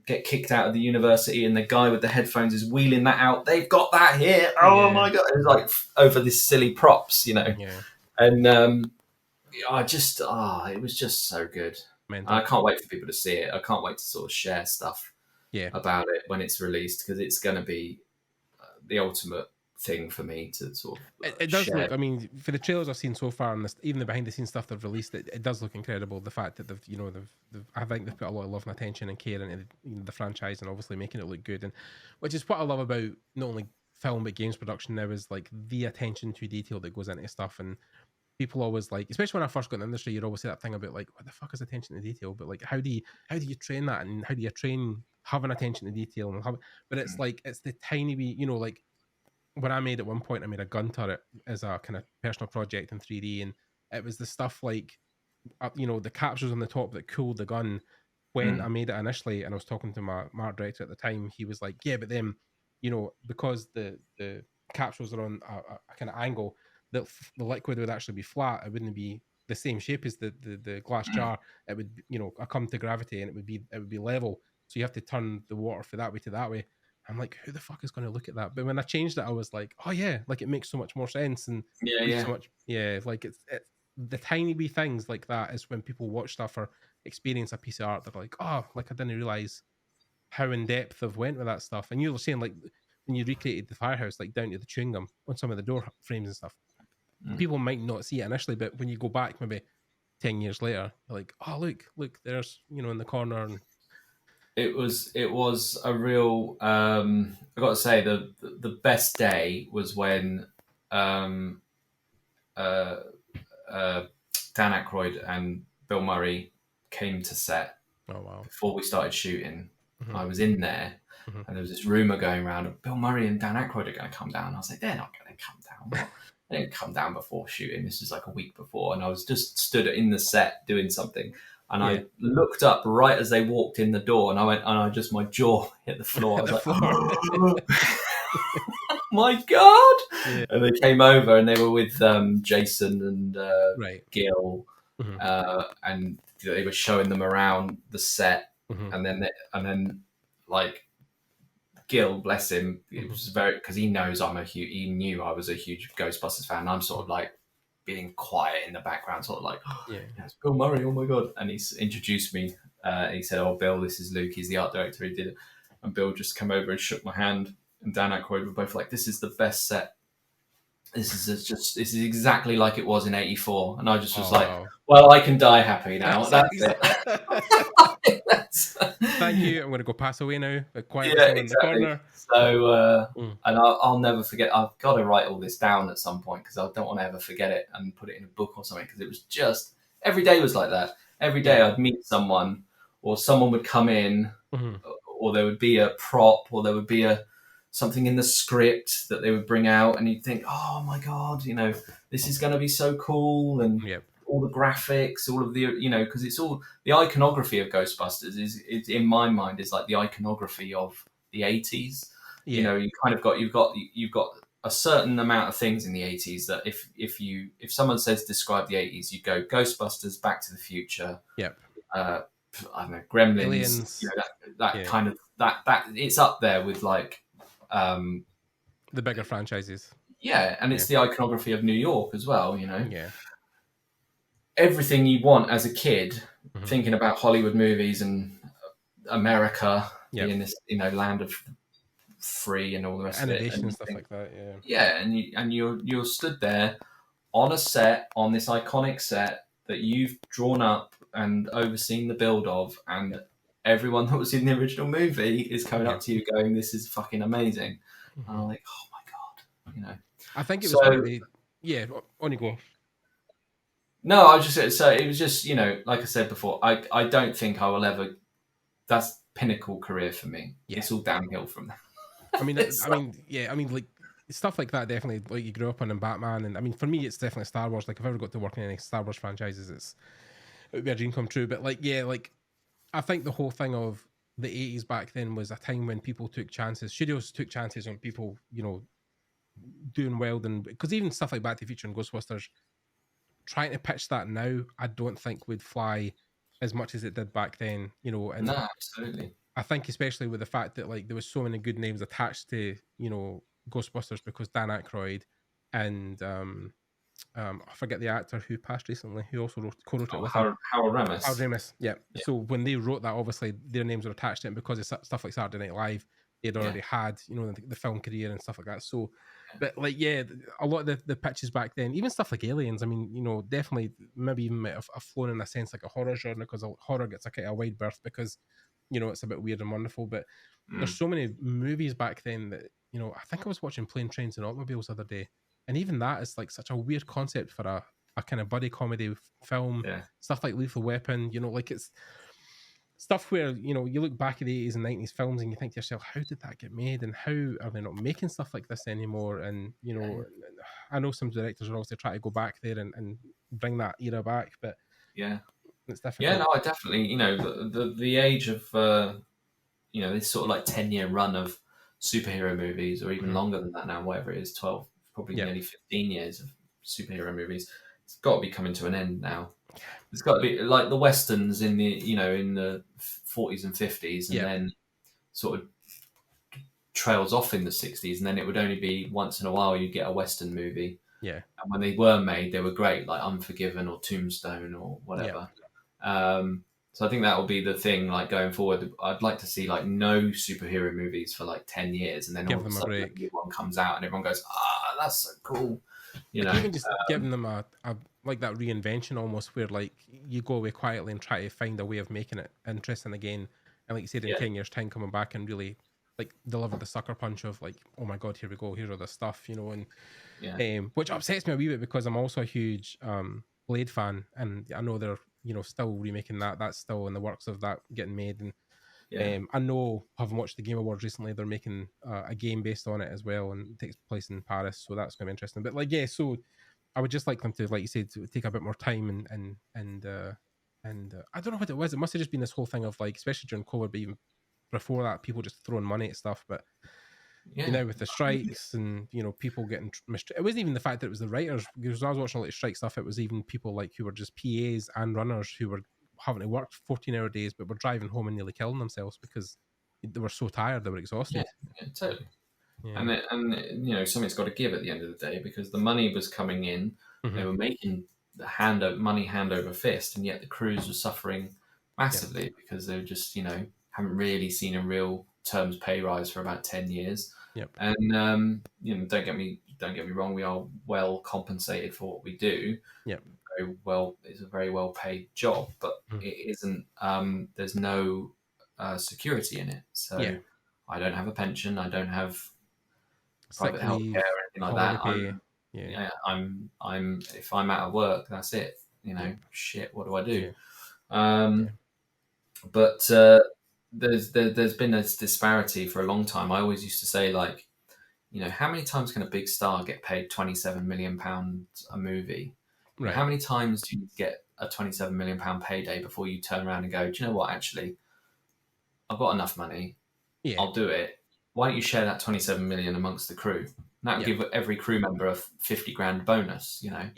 get kicked out of the university and the guy with the headphones is wheeling that out. They've got that here. Oh my god! It was like over this silly props, you know. Yeah. And it was just so good. I can't wait for people to see it. I can't wait to sort of share stuff about it when it's released, because it's going to be the ultimate thing for me to sort of it does look, I mean, for the trailers I've seen so far, and even the behind the scenes stuff they've released, it does look incredible. The fact that they've I think they've put a lot of love and attention and care into the franchise, and obviously making it look good, and which is what I love about not only film but games production now, is like the attention to detail that goes into stuff. And people always, like, especially when I first got in the industry, you'd always say that thing about, like, what the fuck is attention to detail, but like how do you train that, and how do you train having attention to detail, but it's like it's the tiny wee, you know, like when I made at one point, I made a gun turret as a kind of personal project in 3D, and it was the stuff like you know, the capsules on the top that cooled the gun. When I made it initially, and I was talking to my art director at the time, he was like, "Yeah, but then, you know, because the capsules are on a kind of angle, that the liquid would actually be flat. It wouldn't be the same shape as the glass jar. It would, you know, come to gravity, and it would be level. So you have to turn the water from that way to that way." I'm like, who the fuck is going to look at that? But when I changed it, I was like, oh yeah, like it makes so much more sense and Yeah. so much, yeah, like it's the tiny wee things like that is when people watch stuff or experience a piece of art, they're like, oh, like I didn't realize how in depth I've went with that stuff. And you were saying like when you recreated the firehouse, like down to the chewing gum on some of the door frames and stuff, people might not see it initially, but when you go back maybe 10 years later, you're like, oh look, there's, you know, in the corner. And It was a real. I got to say the best day was when uh, Dan Aykroyd and Bill Murray came to set. oh wow. Before we started shooting. I was in there, and there was this rumor going around of Bill Murray and Dan Aykroyd are going to come down. I was like, they're not going to come down. What? They didn't come down before shooting. This was like a week before, and I was just stood in the set doing something, and I looked up right as they walked in the door, and I went, and I just my jaw hit the floor. I was like, oh my god! Yeah. And they came over, and they were with Jason and Gil, and they were showing them around the set, and then like Gil, bless him, it was very, because he knows he knew I was a huge Ghostbusters fan. I'm sort of like being quiet in the background, sort of like, it's Bill Murray, oh my god, and he's introduced me. He said, "Oh, Bill, this is Luke. He's the art director. He did it." And Bill just came over and shook my hand, and Dan Aykroyd were both like, "This is the best set. This is exactly like it was in '84." And I just was well, I can die happy now. That's it. Thank you. I'm going to go pass away now. Quiet in the corner. So, and I'll never forget. I've got to write all this down at some point because I don't want to ever forget it and put it in a book or something. Because it was just every day was like that. Every day I'd meet someone, or someone would come in, or there would be a prop, or there would be something in the script that they would bring out, and you'd think, oh my god, you know, this is going to be so cool, and all the graphics, all of the, you know, because it's all the iconography of Ghostbusters is in my mind is like the iconography of the 80s. You know, you've got a certain amount of things in the 80s that if someone says describe the 80s, you go Ghostbusters, Back to the Future, I don't know, Gremlins, Aliens. You know, that kind of that it's up there with like the bigger franchises. And it's the iconography of New York as well, you know. Everything you want as a kid, thinking about Hollywood movies and America being this, you know, land of free and all the rest of it, and stuff like that. And you're stood there on a set, on this iconic set that you've drawn up and overseen the build of, and everyone that was in the original movie is coming up to you going, "This is fucking amazing." And I'm like, oh my god, you know. I think it was probably on you go. No, I was just so it was just, you know, like I said before, I don't think I will ever. That's pinnacle career for me. It's all downhill from that. I mean, like stuff like that definitely, like you grew up on in Batman, and I mean for me it's definitely Star Wars. Like if I ever got to work in any Star Wars franchises, it would be a dream come true. But like I think the whole thing of the 80s back then was a time when people took chances. Studios took chances on people, you know, doing well. Because even stuff like Back to the Future and Ghostbusters, trying to pitch that now, I don't think would fly as much as it did back then, you know. And no, absolutely. I think especially with the fact that like there was so many good names attached to, you know, Ghostbusters, because Dan Aykroyd and I forget the actor who passed recently, who also co-wrote it with Harold Ramis. Harold Ramis, yeah. So when they wrote that, obviously their names were attached to it, because of stuff like Saturday Night Live. They'd already had, you know, the film career and stuff like that. So, but like, a lot of the pitches back then, even stuff like Aliens, I mean, you know, definitely maybe even might have flown in a sense like a horror genre, because horror gets a kind of wide berth because, you know, it's a bit weird and wonderful. But there's so many movies back then that, you know, I think I was watching Plane, Trains and Automobiles the other day, and even that is like such a weird concept for a kind of buddy comedy film. Stuff like Lethal Weapon, you know, like it's stuff where, you know, you look back at the 80s and 90s films and you think to yourself, how did that get made, and how are they not making stuff like this anymore? And, you know, I know some directors are also trying to go back there and bring that era back, but yeah, it's yeah. difficult. No, I definitely, you know, the age of you know, this sort of like 10-year run of superhero movies, or even longer than that now, whatever it is, 12, probably nearly 15 years of superhero movies. It's got to be coming to an end now. It's got to be like the westerns in the, you know, in the 40s and 50s, and then sort of trails off in the 60s, and then it would only be once in a while you get a western movie. Yeah. And when they were made, they were great, like Unforgiven or Tombstone or whatever. So I think that will be the thing, like going forward. I'd like to see like no superhero movies for like 10 years, and then Give all of a them a sudden break. a new one comes out and everyone goes, ah, that's so cool. You know, Even just giving them a like that reinvention almost, where like you go away quietly and try to find a way of making it interesting again, and like you said, in 10 years time coming back and really like deliver the sucker punch of like, oh my god, here we go, here's all this stuff, you know. And which upsets me a wee bit, because I'm also a huge Blade fan, and I know they're, you know, still remaking that's still in the works of that getting made. And I know, having watched the Game Awards recently, they're making a game based on it as well, and it takes place in Paris, so that's going to be interesting. But like, yeah, so I would just like them to, like you said, to take a bit more time and I don't know what it was. It must have just been this whole thing of like, especially during COVID, but even before that, people just throwing money at stuff. But you know, with the strikes and, you know, people getting it wasn't even the fact that it was the writers, because when I was watching all the strike stuff, it was even people like who were just PAs and runners who were having to work 14-hour days, but were driving home and nearly killing themselves because they were so tired, they were exhausted. Yeah, totally. Yeah. And you know, something's got to give at the end of the day, because the money was coming in, they were making the money hand over fist, and yet the crews were suffering massively because they were just, you know, haven't really seen a real terms pay rise for about 10 years. And you know, don't get me wrong, we are well compensated for what we do. Very well, it's a very well paid job, but it isn't. There's no security in it. So I don't have a pension. I don't have private healthcare or anything like that. I'm if I'm out of work, that's it. You know, shit. What do I do? But there's been this disparity for a long time. I always used to say, like, you know, how many times can a big star get paid £27 million a movie? Right. How many times do you get a £27 million payday before you turn around and go, do you know what? Actually, I've got enough money. I'll do it. Why don't you share that 27 million amongst the crew? And that would give every crew member a 50 grand bonus, you know?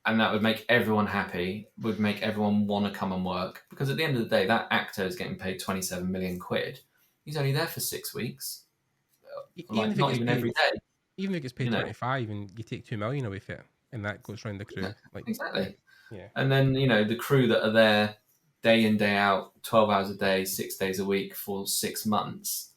And that would make everyone happy, would make everyone want to come and work. Because at the end of the day, that actor is getting paid 27 million quid. He's only there for 6 weeks. Like, not even every day. Even if it gets paid 25 and you take 2 million away from it, and that goes around the crew. Exactly. Yeah. And then, you know, the crew that are there day in, day out, 12 hours a day, 6 days a week for 6 months,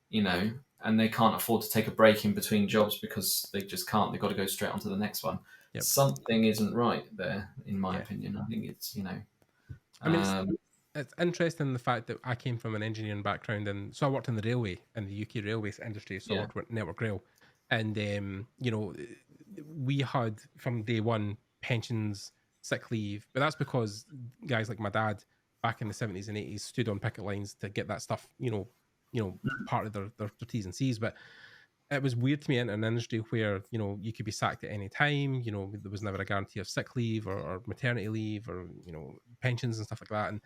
you know, and they can't afford to take a break in between jobs because they just can't. They've got to go straight on to the next one. Something isn't right there, in my opinion. I think it's, you know... I mean, it's interesting the fact that I came from an engineering background, and so I worked in the railway, in the UK railway industry, so I worked with Network Rail. And, you know, we had from day one pensions, sick leave, but that's because guys like my dad back in the 70s and 80s stood on picket lines to get that stuff, you know, part of their T's and C's. But it was weird to me in an industry where, you know, you could be sacked at any time. You know, there was never a guarantee of sick leave or maternity leave or, you know, pensions and stuff like that. And,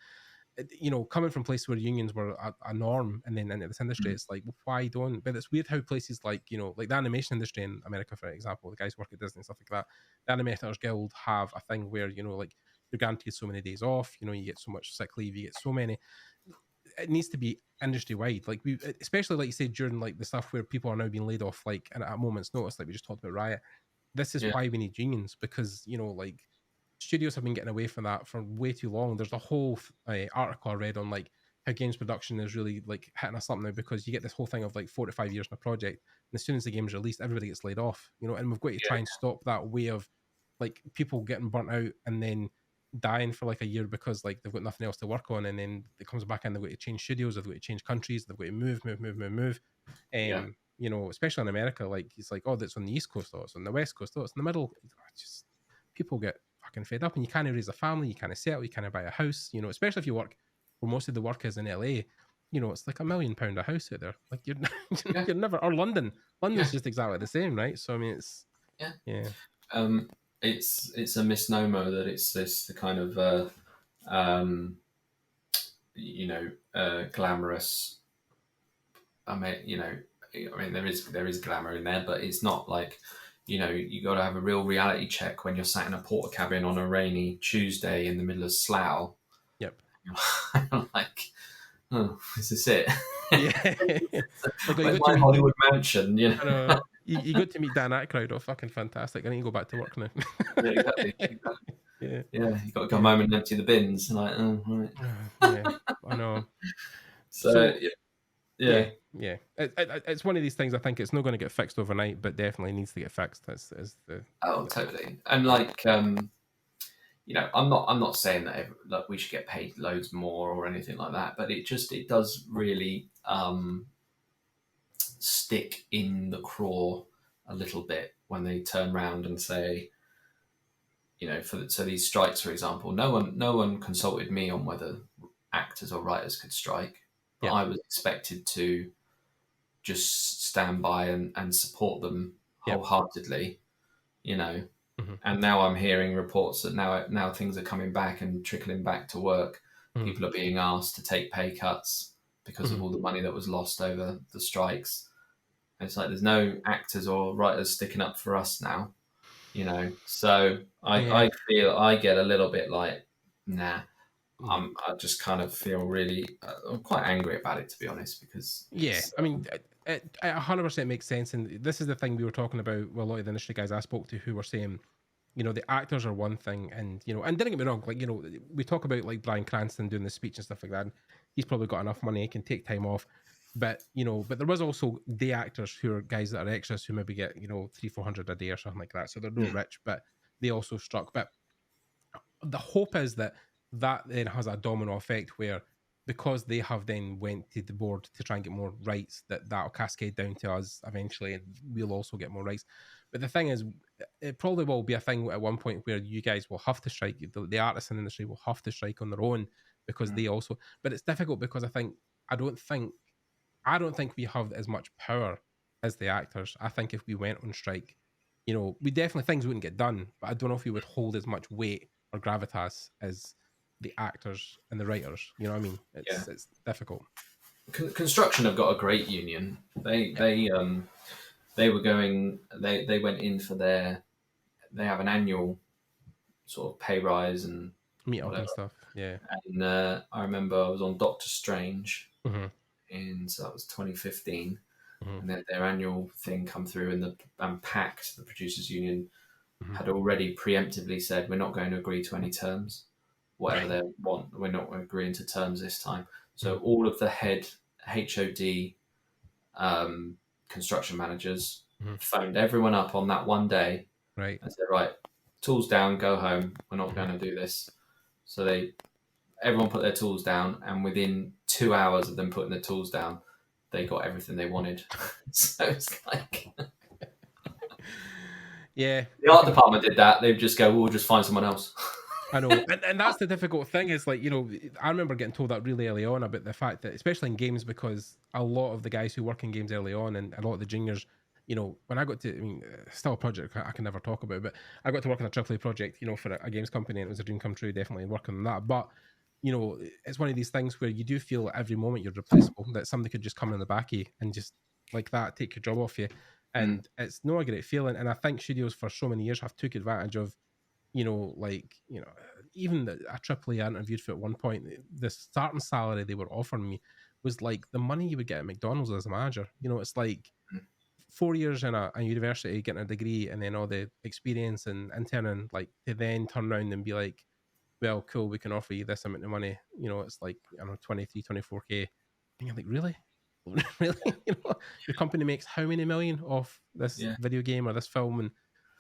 you know, coming from places where unions were a norm, and then into this industry, it's like, well, why don't? But it's weird how places like, you know, like the animation industry in America, for example, the guys who work at Disney and stuff like that, the Animators Guild have a thing where, you know, like you're guaranteed so many days off, you know, you get so much sick leave, you get so many. It needs to be industry wide, like we, especially like you said, during like the stuff where people are now being laid off, like at a moment's notice, like we just talked about Riot. This is why we need unions, because, you know, like studios have been getting away from that for way too long. There's a whole article I read on like how games production is really like hitting a slump now, because you get this whole thing of like 4 to 5 years in a project, and as soon as the game's released, everybody gets laid off, you know. And we've got to try and stop that way of like people getting burnt out and then dying for like a year because like they've got nothing else to work on, and then it comes back and they've got to change studios, they've got to change countries, they've got to move. You know, especially in America, like it's like, oh, that's on the East Coast, oh, it's on the West Coast, oh, it's in the middle. Just people get fucking fed up, and you can't raise a family, you can't settle, you can't buy a house, you know, especially if you work where most of the work is in LA. You know, it's like £1 million a house out there. Like you're you're never, or London's just exactly the same, right? So I mean, it's yeah. It's a misnomer that it's the kind of glamorous. I mean, there is glamour in there, but it's not like, you know, you got to have a real reality check when you're sat in a porta cabin on a rainy Tuesday in the middle of Slough. Yep. I'm like, oh, is this it? Yeah. Like my Hollywood mansion, you know. I know. You got to meet Dan Aykroyd. Oh, fucking fantastic! I need to go back to work now. Yeah, exactly. Yeah. You got to come home and empty the bins. And like, oh, right. Yeah, I know. So yeah. It's one of these things. I think it's not going to get fixed overnight, but definitely needs to get fixed. Totally. And like, you know, I'm not saying that we should get paid loads more or anything like that, but it does really stick in the craw a little bit when they turn around and say, you know, so these strikes, for example, no one consulted me on whether actors or writers could strike, but I was expected to just stand by and support them wholeheartedly, you know. Mm-hmm. And now I'm hearing reports that now things are coming back and trickling back to work. Mm-hmm. People are being asked to take pay cuts because of all the money that was lost over the strikes. And it's like there's no actors or writers sticking up for us now, you know. So I feel I get a little bit like, nah. I just kind of feel really I'm quite angry about it, to be honest, because I mean, it 100% makes sense. And this is the thing we were talking about with a lot of the industry guys I spoke to who were saying, you know, the actors are one thing, and you know, and don't get me wrong, like, you know, we talk about like Bryan Cranston doing the speech and stuff like that, and he's probably got enough money, he can take time off, but you know, but there was also day actors who are guys that are extras who maybe get, you know, 300-400 a day or something like that, so they're not rich, but they also struck. But the hope is that then has a domino effect where, because they have then went to the board to try and get more rights, that'll cascade down to us eventually, and we'll also get more rights. But the thing is, it probably will be a thing at one point where you guys will have to strike. The artists in the industry will have to strike on their own because they also. But it's difficult because I don't think we have as much power as the actors. I think if we went on strike, you know, things wouldn't get done. But I don't know if we would hold as much weight or gravitas as the actors and the writers. You know what I mean? It's difficult. Construction have got a great union. They were going. They went in for they have an annual sort of pay rise and meet up and stuff. Yeah. And I remember I was on Doctor Strange, so that was 2015, and then their annual thing come through, and PACT, the producers union, had already preemptively said, we're not going to agree to any terms, whatever they want. We're not agreeing to terms this time. So all of the head HOD construction managers phoned everyone up on that one day, right, and said, right, tools down, go home, we're not going to do this. So everyone put their tools down, and within 2 hours of them putting their tools down, they got everything they wanted. So it's like the art department did that. They'd just go, we'll just find someone else. I know, and that's the difficult thing is, like, you know, I remember getting told that really early on about the fact that, especially in games, because a lot of the guys who work in games early on and a lot of the juniors, you know, when I got to, I mean, still a project I can never talk about, but I got to work on a AAA project, you know, for a games company, and it was a dream come true, definitely working on that. But, you know, it's one of these things where you do feel every moment you're replaceable, that somebody could just come in the back of you and just like that take your job off you. And it's not a great feeling. And I think studios for so many years have took advantage of, you know, like, you know, even a AAA I interviewed for at one point, the starting salary they were offering me was like the money you would get at McDonald's as a manager. You know, it's like 4 years in a university getting a degree and then all the experience and interning, like, to then turn around and be like, well, cool, we can offer you this amount of money. You know, it's like, I don't know, 23, 24K. And you're like, really? Really? You know, your company makes how many million off this video game or this film, and,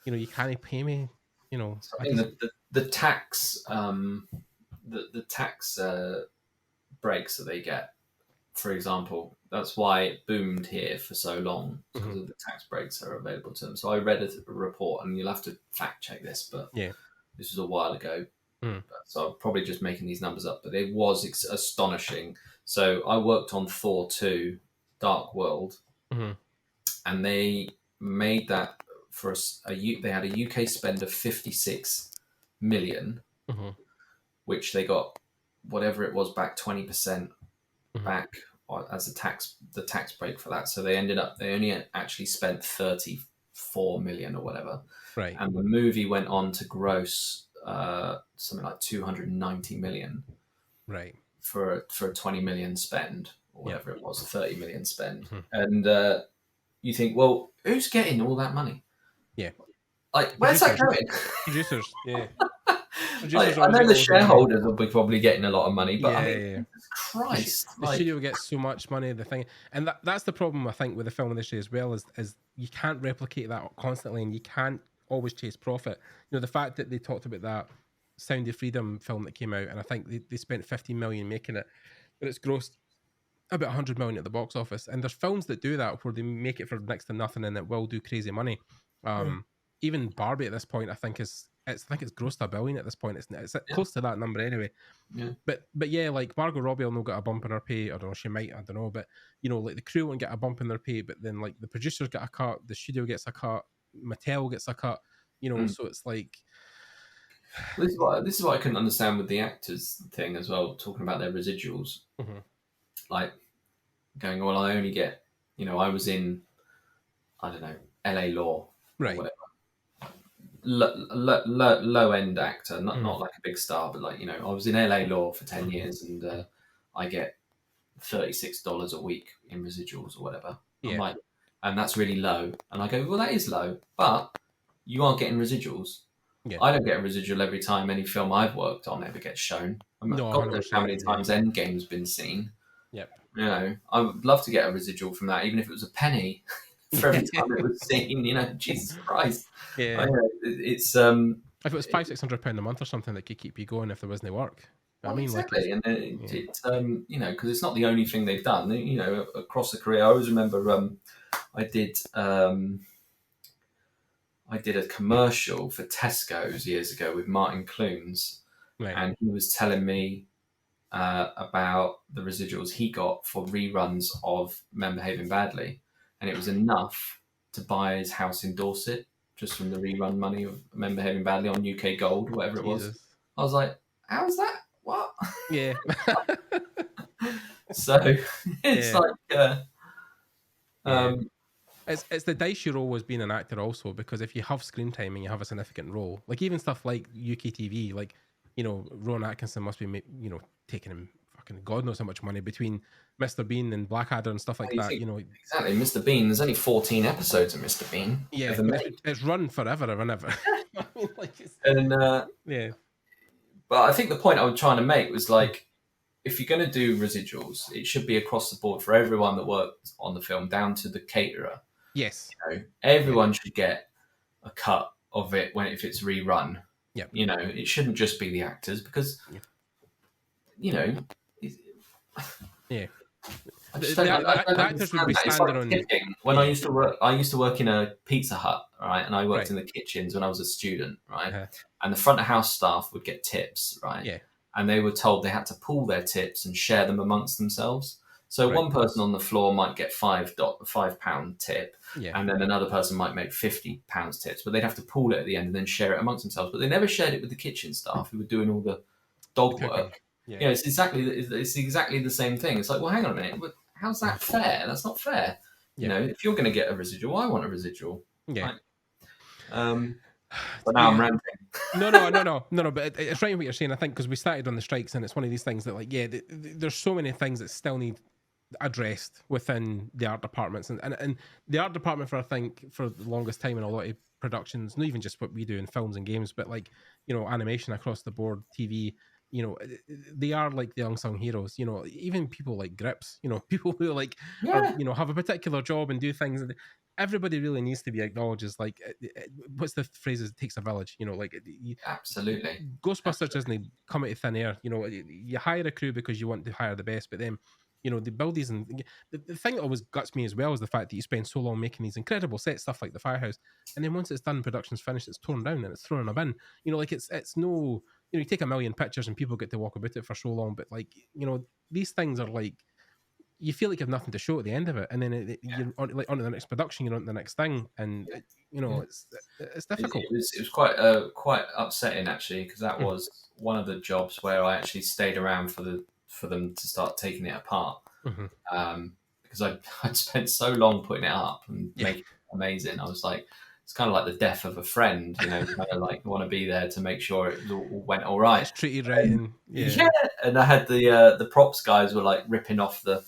you know, you can't pay me, you know. So I mean, the tax the tax breaks that they get, for example, that's why it boomed here for so long, because of the tax breaks that are available to them. So I read a report, and you'll have to fact check this, but This was a while ago, Mm. so I'm probably just making these numbers up, but it was astonishing. So I worked on Thor 2, Dark World, Mm-hmm. and they made that for they had a UK spend of 56 million, Mm-hmm. which they got whatever it was back 20% Mm-hmm. back as the tax break for that. So they only actually spent 34 million or whatever, Right. and the movie went on to gross something like 290 million Right. for a 20 million spend or whatever it was, 30 million spend. Mm-hmm. And you think, well, who's getting all that money? Yeah. Like, where's that going? Producers. Yeah. Like, Producers I always know get the loads of money. shareholders will be probably getting a lot of money, but I mean, Yeah. Jesus Christ, The studio gets so much money. The thing, and that's the problem I think with the film industry as well, is you can't replicate that constantly, and you can't always chase profit. You know, the fact that they talked about that Sound of Freedom film that came out, and I think they spent 15 million making it, but it's grossed about 100 million at the box office. And there's films that do that where they make it for next to nothing and it will do crazy money. Even Barbie at this point, I think it's grossed $1 billion at this point. It's close to that number anyway. Yeah. But yeah, like Margot Robbie will not get a bump in her pay. I don't know, she might, I don't know. But you know, like the crew won't get a bump in their pay, but then like the producers get a cut, the studio gets a cut, Mattel gets a cut. You know, so it's like this is what I couldn't understand with the actors thing as well, talking about their residuals. Mm-hmm. Like going, well, I only get, I was in, I don't know, LA Law, right, or whatever. Low end actor, not like a big star, but like, I was in LA Law for 10 years and I get $36 a week in residuals or whatever. Yeah. I'm like, and that's really low. And I go, well, that is low, but you are getting residuals. Yeah. I don't get a residual every time any film I've worked on ever gets shown. God knows how many times Endgame's been seen. Yep. I would love to get a residual from that, even if it was a penny for every time it was seen. Jesus Christ. Yeah. It's if it was £500-600 a month or something that could keep you going if there wasn't any work. Well, I mean, exactly, and it's because it's not the only thing they've done. Across the career, I always remember I did a commercial for Tesco's years ago with Martin Clunes, and he was telling me about the residuals he got for reruns of Men Behaving Badly, and it was enough to buy his house in Dorset just from the rerun money of Men Behaving Badly on UK Gold, whatever it was. I was like, how's that? What? Yeah. So it's like it's the dice you roll as being an actor also, because if you have screen time and you have a significant role, like even stuff like UK TV, like Rowan Atkinson must be taking him fucking God knows how much money between Mr. Bean and Blackadder and stuff like that. Exactly, Mr. Bean. There's only 14 episodes of Mr. Bean. Yeah, it's run forever and ever. But I think the point I was trying to make was like, if you're going to do residuals, it should be across the board for everyone that worked on the film, down to the caterer. Yes, everyone should get a cut of it if it's rerun. Yeah, it shouldn't just be the actors because, yeah. The actors would be standing on. When I used to work in a Pizza Hut, right, and I worked in the kitchens when I was a student, right, and the front of house staff would get tips, right, and they were told they had to pool their tips and share them amongst themselves. So one person on the floor might get £5 tip, and then another person might make £50 tips, but they'd have to pool it at the end and then share it amongst themselves. But they never shared it with the kitchen staff who were doing all the dog work. Yeah. It's exactly the same thing. It's like, well, hang on a minute, how's that fair? That's not fair. If you're going to get a residual, I want a residual. Yeah. Right? But now I'm ranting. No. But it's right in what you're saying. I think because we started on the strikes, and it's one of these things that, like, there's so many things that still need addressed within the art departments, and the art department for the longest time in a lot of productions, not even just what we do in films and games, but like animation across the board, TV. They are like the unsung heroes. Even people like Grips. People who like have a particular job and do things. Everybody really needs to be acknowledged as like, what's the phrase? It takes a village. Absolutely. Ghostbusters doesn't come out of thin air. You hire a crew because you want to hire the best, but then they build these, and the thing that always guts me as well is the fact that you spend so long making these incredible set stuff like the firehouse, and then once it's done, production's finished, it's torn down and it's thrown in a bin. Like it's no, you take a million pictures and people get to walk about it for so long, but like, these things are like, you feel like you have nothing to show at the end of it, and then you're on, like, onto the next production, you're on to the next thing, and it's difficult. It was quite upsetting actually, because that was one of the jobs where I actually stayed around for them to start taking it apart, because I'd spent so long putting it up and making it amazing. I was like, it's kind of like the death of a friend, kind of like want to be there to make sure it all went all right, it's treated right, and and I had the props guys were like ripping off the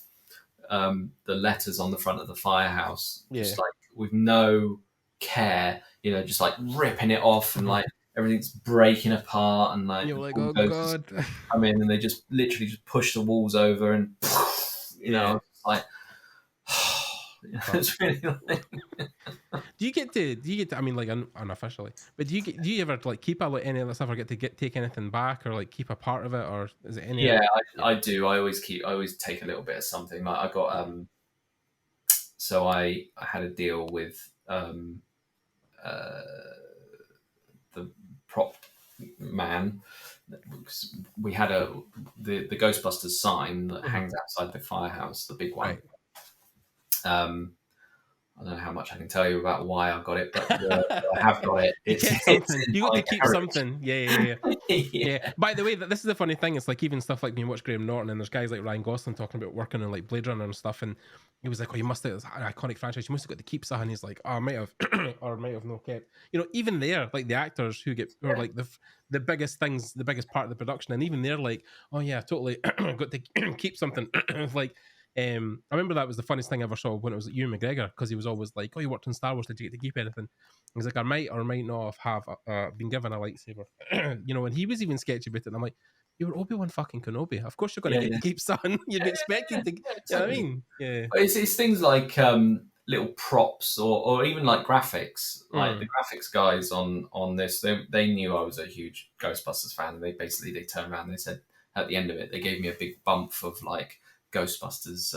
letters on the front of the firehouse, just like with no care, just like ripping it off, and like everything's breaking apart, and like you're like, oh god, come in and they just literally just push the walls over, and like it's really like... Do you get to? I mean, like unofficially, but do you ever like keep any of that stuff, or get to take anything back, or like keep a part of it, or is it any? Yeah, I do. I always take a little bit of something. Like I got so I had a deal with the prop man. We had the Ghostbusters sign that hangs outside the firehouse, the big one. Right. I don't know how much I can tell you about why I got it, but I have got it. You got to keep something. Yeah. By the way, this is the funny thing. It's like even stuff like when you watch Graham Norton, and there's guys like Ryan Gosling talking about working on like Blade Runner and stuff, and he was like, "Oh, you must have, it's an iconic franchise. You must have got to keep something." He's like, "Oh, I might have, or might have not kept." Even there, like the actors who are like the biggest things, the biggest part of the production, and even they're like, "Oh yeah, totally got to keep something." Like. I remember that was the funniest thing I ever saw when it was Ewan McGregor, because he was always like, "Oh, you worked on Star Wars, did you get to keep anything?" He's like, "I might or might not have been given a lightsaber," and he was even sketchy about it. And I'm like, "You were Obi-Wan fucking Kenobi. Of course you're going to get to keep something. You'd be expected to." You know what I mean? Yeah. But it's things like little props or even like graphics. Like the graphics guys on this, they knew I was a huge Ghostbusters fan, and they turned around and they said at the end of it, they gave me a big bump of like Ghostbusters,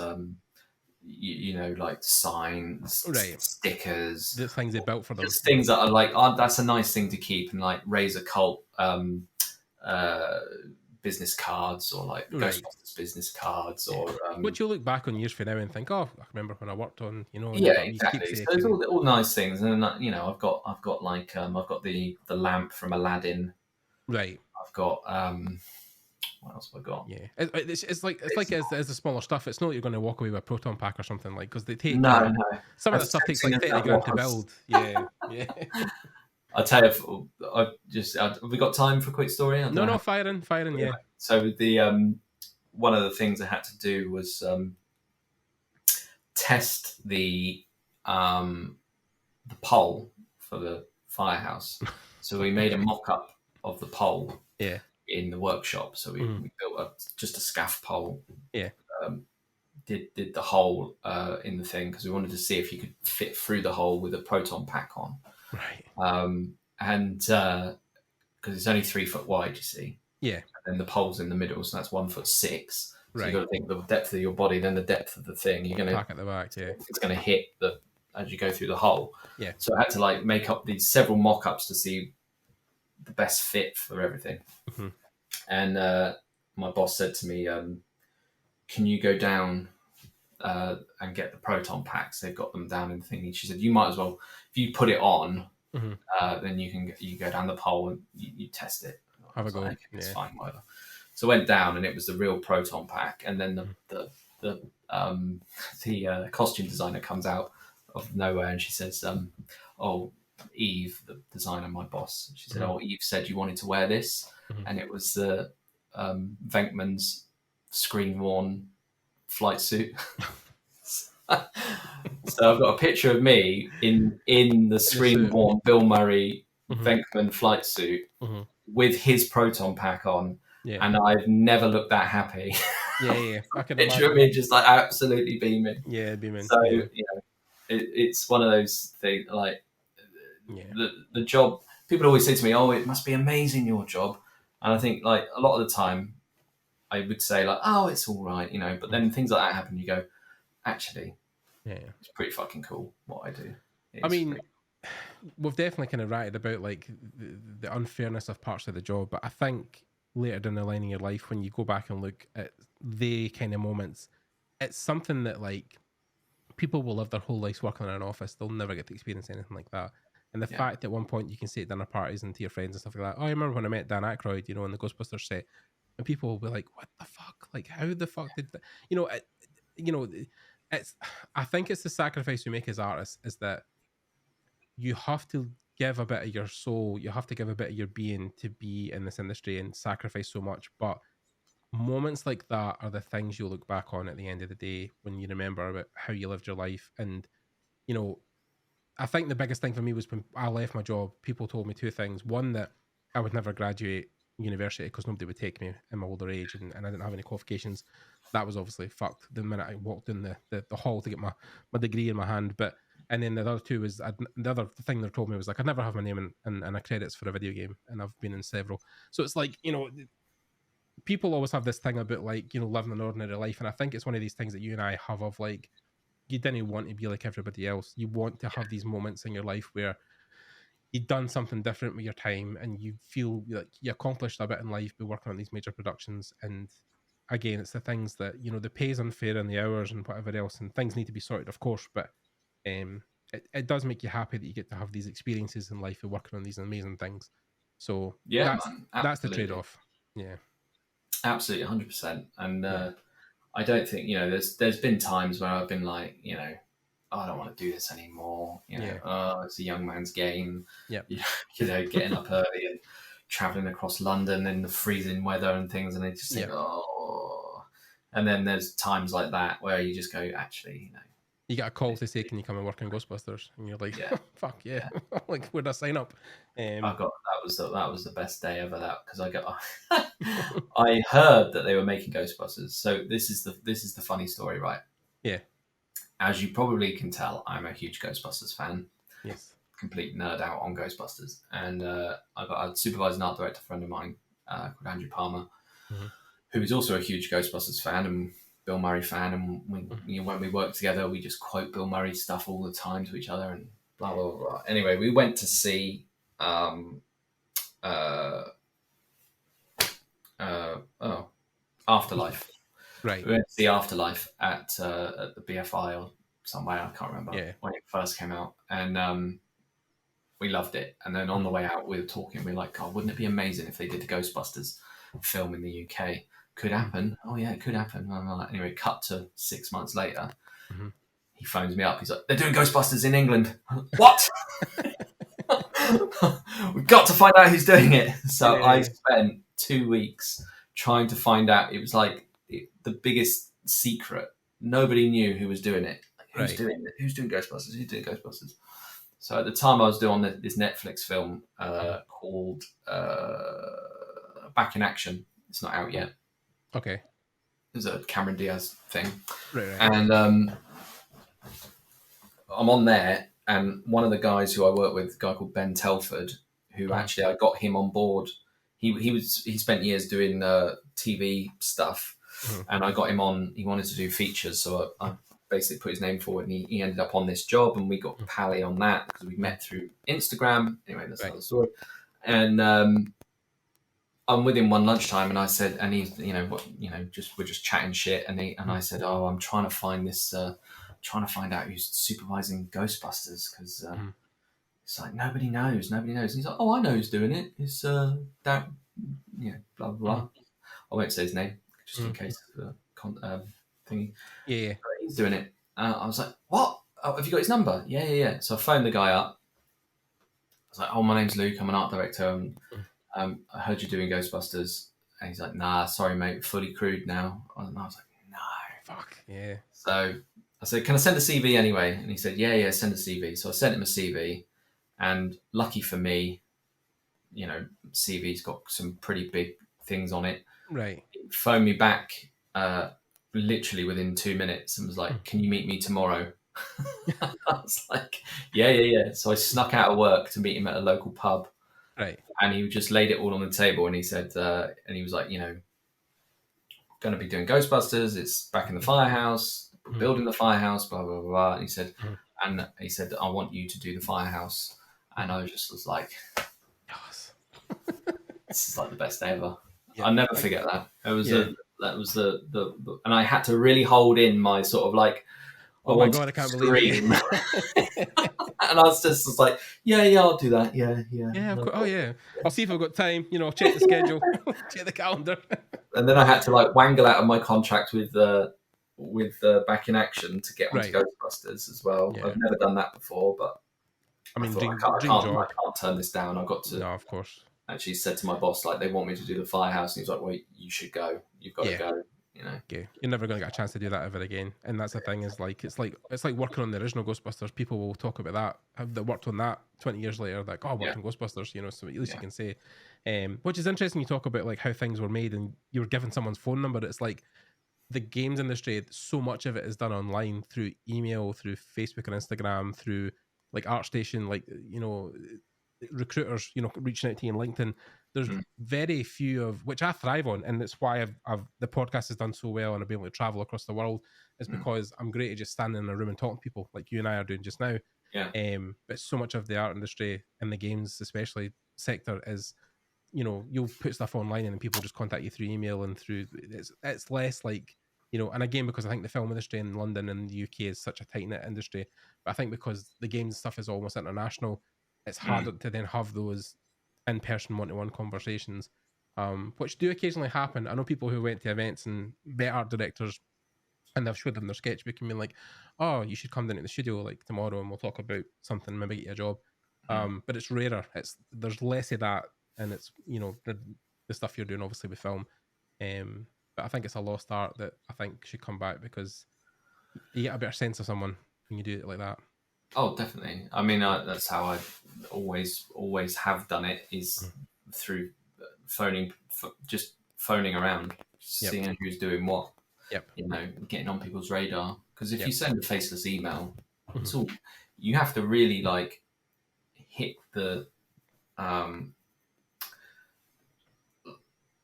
like signs, stickers, the things they built for them, just things that are like, that's a nice thing to keep, and like Razor Cult business cards, or like Ghostbusters business cards, or which you'll look back on years from now and think, "Oh, I remember when I worked on," exactly. So it's all nice things, and then I've got like I've got the lamp from Aladdin, right? I've got what else have I got? Yeah, it's like as the smaller stuff. It's not that you're going to walk away with a proton pack or something, like, because they take some of that stuff takes like 30 grand to build. Yeah. I'll tell you, have we got time for a quick story? No, firing, yeah. So the one of the things I had to do was test the pole for the firehouse. So we made a mock-up of the pole. Yeah. In the workshop, so we built just a scaff pole. Yeah, did the hole in the thing, because we wanted to see if you could fit through the hole with a proton pack on. Right. And because it's only 3 foot wide, you see. Yeah. And then the pole's in the middle, so that's 1'6". So right. you've got to think the depth of your body, then the depth of the thing. You're going to pack at the back. Yeah. It's going to hit as you go through the hole. Yeah. So I had to like make up these several mock-ups to see the best fit for everything. And my boss said to me, "Can you go down and get the proton packs? They've got them down in the thing." She said, "You might as well, if you put it on, then you go down the pole and you test it." Have a go. Like, it's fine, whatever. So I went down, and it was the real proton pack. And then the costume designer comes out of nowhere, and she says, "Oh, Eve, the designer, my boss," she said, "Oh, Eve said you wanted to wear this," and it was the Venkman's screen-worn flight suit. So I've got a picture of me in the screen-worn Bill Murray Venkman flight suit with his proton pack on, and I've never looked that happy. Yeah. I can picture of me just like absolutely beaming. Yeah, beaming. So it's one of those things like. Yeah. The job, people always say to me, "Oh, it must be amazing, your job." And I think like a lot of the time I would say like, oh, it's all right, you know. But then things like that happen. You go, actually, it's pretty fucking cool what I do. I mean, we've definitely kind of ranted about like the unfairness of parts of the job, but I think later down the line in your life, when you go back and look at the kind of moments, it's something that like people will live their whole lives working in an office. They'll never get to experience anything like that. And the fact that at one point you can say at dinner parties and to your friends and stuff like that, oh, I remember when I met Dan Aykroyd, you know, in the Ghostbusters set, and people will be like, what the fuck? Like, how the fuck did that? You know, it's, I think it's the sacrifice we make as artists is that you have to give a bit of your soul, you have to give a bit of your being to be in this industry and sacrifice so much. But moments like that are the things you'll look back on at the end of the day when you remember about how you lived your life. And, you know, I think the biggest thing for me was when I left my job, people told me two things. One, that I would never graduate university because nobody would take me in my older age and I didn't have any qualifications. That was obviously fucked the minute I walked in the hall to get my degree in my hand. And then the other two was, the other thing they told me was like, I'd never have my name in a credits for a video game, and I've been in several. So it's like, you know, people always have this thing about like, you know, living an ordinary life. And I think it's one of these things that you and I have of like, you didn't want to be like everybody else. You want to have these moments in your life where you've done something different with your time and you feel like you accomplished a bit in life by working on these major productions. And again, it's the things that, you know, the pay is unfair and the hours and whatever else, and things need to be sorted, of course, but it does make you happy that you get to have these experiences in life of working on these amazing things. So that's the trade-off. Yeah, absolutely, 100%. And I don't think, you know, there's been times where I've been like, you know, oh, I don't want to do this anymore. You know, oh, it's a young man's game. Yeah, you know, getting up early and traveling across London in the freezing weather and things, and I just think, oh. And then there's times like that where you just go, actually, you know, you get a call to say, can you come and work in Ghostbusters? And you're like, fuck yeah. Like, where'd I sign up? That was the best day ever, that, because I heard that they were making Ghostbusters. So this is the funny story, right? Yeah. As you probably can tell, I'm a huge Ghostbusters fan. Yes. Complete nerd out on Ghostbusters. And I got a supervising art director friend of mine called Andrew Palmer, who is also a huge Ghostbusters fan and Bill Murray fan, and when we work together, we just quote Bill Murray stuff all the time to each other and blah blah blah. Anyway, we went to see Afterlife. Right. We went to see Afterlife at the BFI or somewhere, I can't remember when it first came out, and we loved it. And then on the way out, we were talking. We were like, God, wouldn't it be amazing if they did the Ghostbusters film in the UK? Could happen. Oh yeah, it could happen. Anyway, cut to 6 months later. He phones me up. He's like, they're doing Ghostbusters in England. What? We've got to find out who's doing it. So I spent 2 weeks trying to find out. It was like the biggest secret. Nobody knew who was doing it. Like, who's doing it? Who's doing Ghostbusters? Who's doing Ghostbusters? So at the time I was doing this Netflix film called Back in Action. It's not out yet. Okay. It was a Cameron Diaz thing. Right. And I'm on there, and one of the guys who I work with, a guy called Ben Telford, who actually I got him on board. He spent years doing TV stuff, and I got him on. He wanted to do features, so I basically put his name forward, and he ended up on this job, and we got pally on that because we met through Instagram. Anyway, that's another story. And I'm with him one lunchtime, and I said, and he's, we're just chatting shit, and I said, oh, I'm trying to find this, trying to find out who's supervising Ghostbusters, because it's like nobody knows. And he's like, oh, I know who's doing it. It's that, blah blah blah. I won't say his name just in case thingy. Yeah. But he's doing it. I was like, what? Oh, have you got his number? Yeah. So I phoned the guy up. I was like, oh, my name's Luke. I'm an art director. And, I heard you're doing Ghostbusters. And he's like, nah, sorry, mate, fully crewed now. And I was like, no. Fuck, yeah. So I said, can I send a CV anyway? And he said, yeah, send a CV. So I sent him a CV. And lucky for me, CV's got some pretty big things on it. Right. He phoned me back literally within 2 minutes and was like, can you meet me tomorrow? I was like, yeah. So I snuck out of work to meet him at a local pub. Right. And he just laid it all on the table, and he said, and he was like, going to be doing Ghostbusters. It's back in the firehouse, building the firehouse, blah, blah, blah, blah. And he said, I want you to do the firehouse. And I was like, Yes. this is like the best day ever. Yeah. I'll never forget that. It was the and I had to really hold in my sort of like, oh my God, I can't believe it. And I was just like, yeah, I'll do that. Yeah. Yeah, of course. Oh yeah. I'll see if I've got time. Check the schedule, check the calendar. And then I had to like wangle out of my contract with Back in Action to get onto Ghostbusters as well. Yeah. I've never done that before, but I mean, I can't turn this down. I've got to. No, of course. Actually said to my boss, like, they want me to do the firehouse, and he's like, well, you should go. You've got to go. Yeah, you're never going to get a chance to do that ever again. And that's the thing, is like it's like working on the original Ghostbusters. People will talk about that, have they worked on that 20 years later, like, oh, I worked on Ghostbusters, so at least you can say. Which is interesting. You talk about like how things were made and you were given someone's phone number. It's like the games industry, so much of it is done online through email, through Facebook and Instagram, through like ArtStation, like, recruiters, reaching out to you on LinkedIn. There's very few of which I thrive on, and it's why the podcast has done so well, and I've been able to travel across the world. Is because I'm great at just standing in a room and talking to people like you and I are doing just now. Yeah. But so much of the art industry and the games, especially sector, is you'll put stuff online and then people just contact you through email and through. It's less like and again, because I think the film industry in London and the UK is such a tight knit industry, but I think because the games stuff is almost international, it's harder to then have those in-person one-to-one conversations, which do occasionally happen. I know people who went to events and met art directors and they've showed them their sketchbook and been like, oh, you should come down to the studio like tomorrow and we'll talk about something, maybe get you a job. But it's rarer. There's less of that, and it's the stuff you're doing obviously with film. But I think it's a lost art that I think should come back, because you get a better sense of someone when you do it like that. Oh, definitely. I mean, that's how I always have done it, is through just phoning around, seeing who's doing what. Yep. Getting on people's radar. Because if you send a faceless email, it's all, you have to really like hit the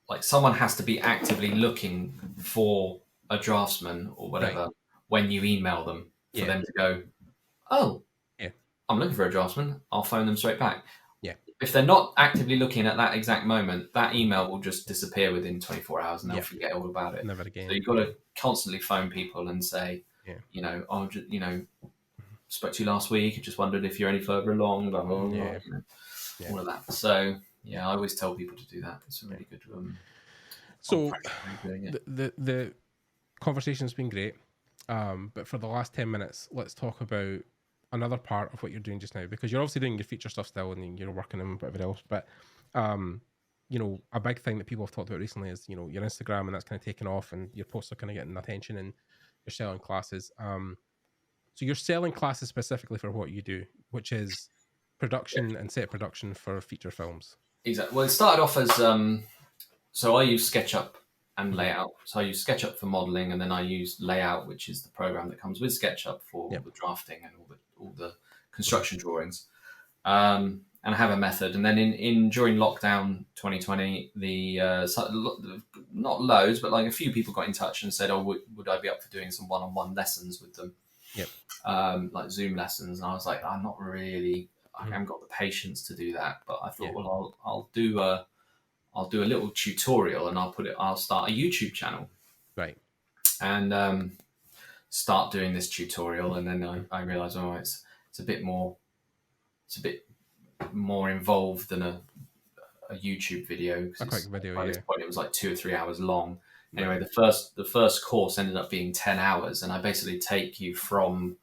like someone has to be actively looking for a draftsman or whatever when you email them for them to go, oh, I'm looking for a draftsman. I'll phone them straight back. Yeah. If they're not actively looking at that exact moment, that email will just disappear within 24 hours and they'll forget all about it. Never again. So you've got to constantly phone people and say, I'll just, spoke to you last week. I just wondered if you're any further along, blah, blah, blah, all of that. So, I always tell people to do that. It's a really good So the conversation's been great. But for the last 10 minutes, let's talk about another part of what you're doing just now, because you're obviously doing your feature stuff still and you're working on whatever else. But, a big thing that people have talked about recently is, your Instagram, and that's kind of taken off and your posts are kind of getting attention and you're selling classes. So you're selling classes specifically for what you do, which is production and set production for feature films. Exactly. Well, it started off as, so I use SketchUp and layout. So I use SketchUp for modeling, and then I use layout, which is the program that comes with SketchUp for the drafting and all the construction drawings. And I have a method. And then during lockdown 2020, not loads, but like a few people got in touch and said, oh, would I be up for doing some one-on-one lessons with them? Yep. Like Zoom lessons. And I was like, I'm not really, I haven't got the patience to do that. But I thought, well, I'll do a little tutorial and I'll start a YouTube channel. Right. And start doing this tutorial. And then I realized, it's a bit more involved than a YouTube video. A quick video, by this point, it was like 2 or 3 hours long. Anyway, the first course ended up being 10 hours, and I basically take you from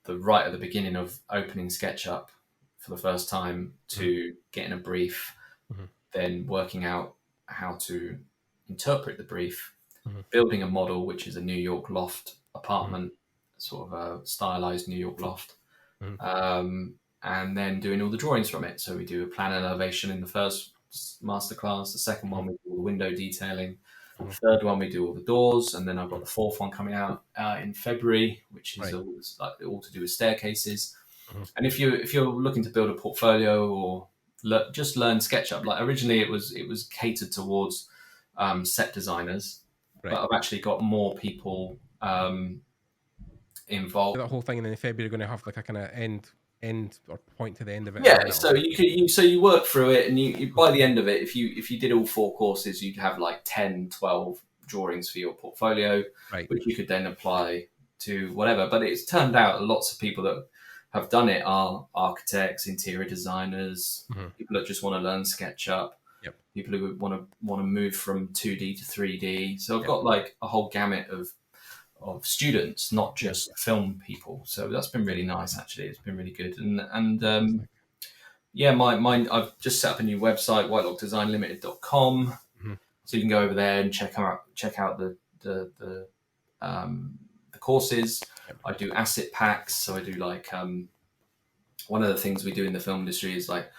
right at the beginning of opening SketchUp for the first time to getting a brief, then working out how to interpret the brief, building a model, which is a New York loft apartment, sort of a stylized New York loft, and then doing all the drawings from it. So we do a plan and elevation in the first masterclass. The second one, we do all the window detailing. The third one, we do all the doors. And then I've got the fourth one coming out in February, which is all to do with staircases. And if you're looking to build a portfolio or just learn SketchUp, like originally it was catered towards set designers. Right. but I've actually got more people involved. That whole thing, and then in February you're going to have like a kind of end or point to the end of it. Yeah, so you work through it, and you by the end of it, if you did all 4 courses, you'd have like 10, 12 drawings for your portfolio, right, which you could then apply to whatever. But it's turned out lots of people that have done it are architects, interior designers, people that just want to learn SketchUp, people who want to move from 2D to 3D. So I've got like a whole gamut of students, not just film people. So that's been really nice, actually. It's been really good. And yeah, I've just set up a new website, whitelockdesignlimited.com. So you can go over there and check out the courses. I do asset packs. So I do like one of the things we do in the film industry is like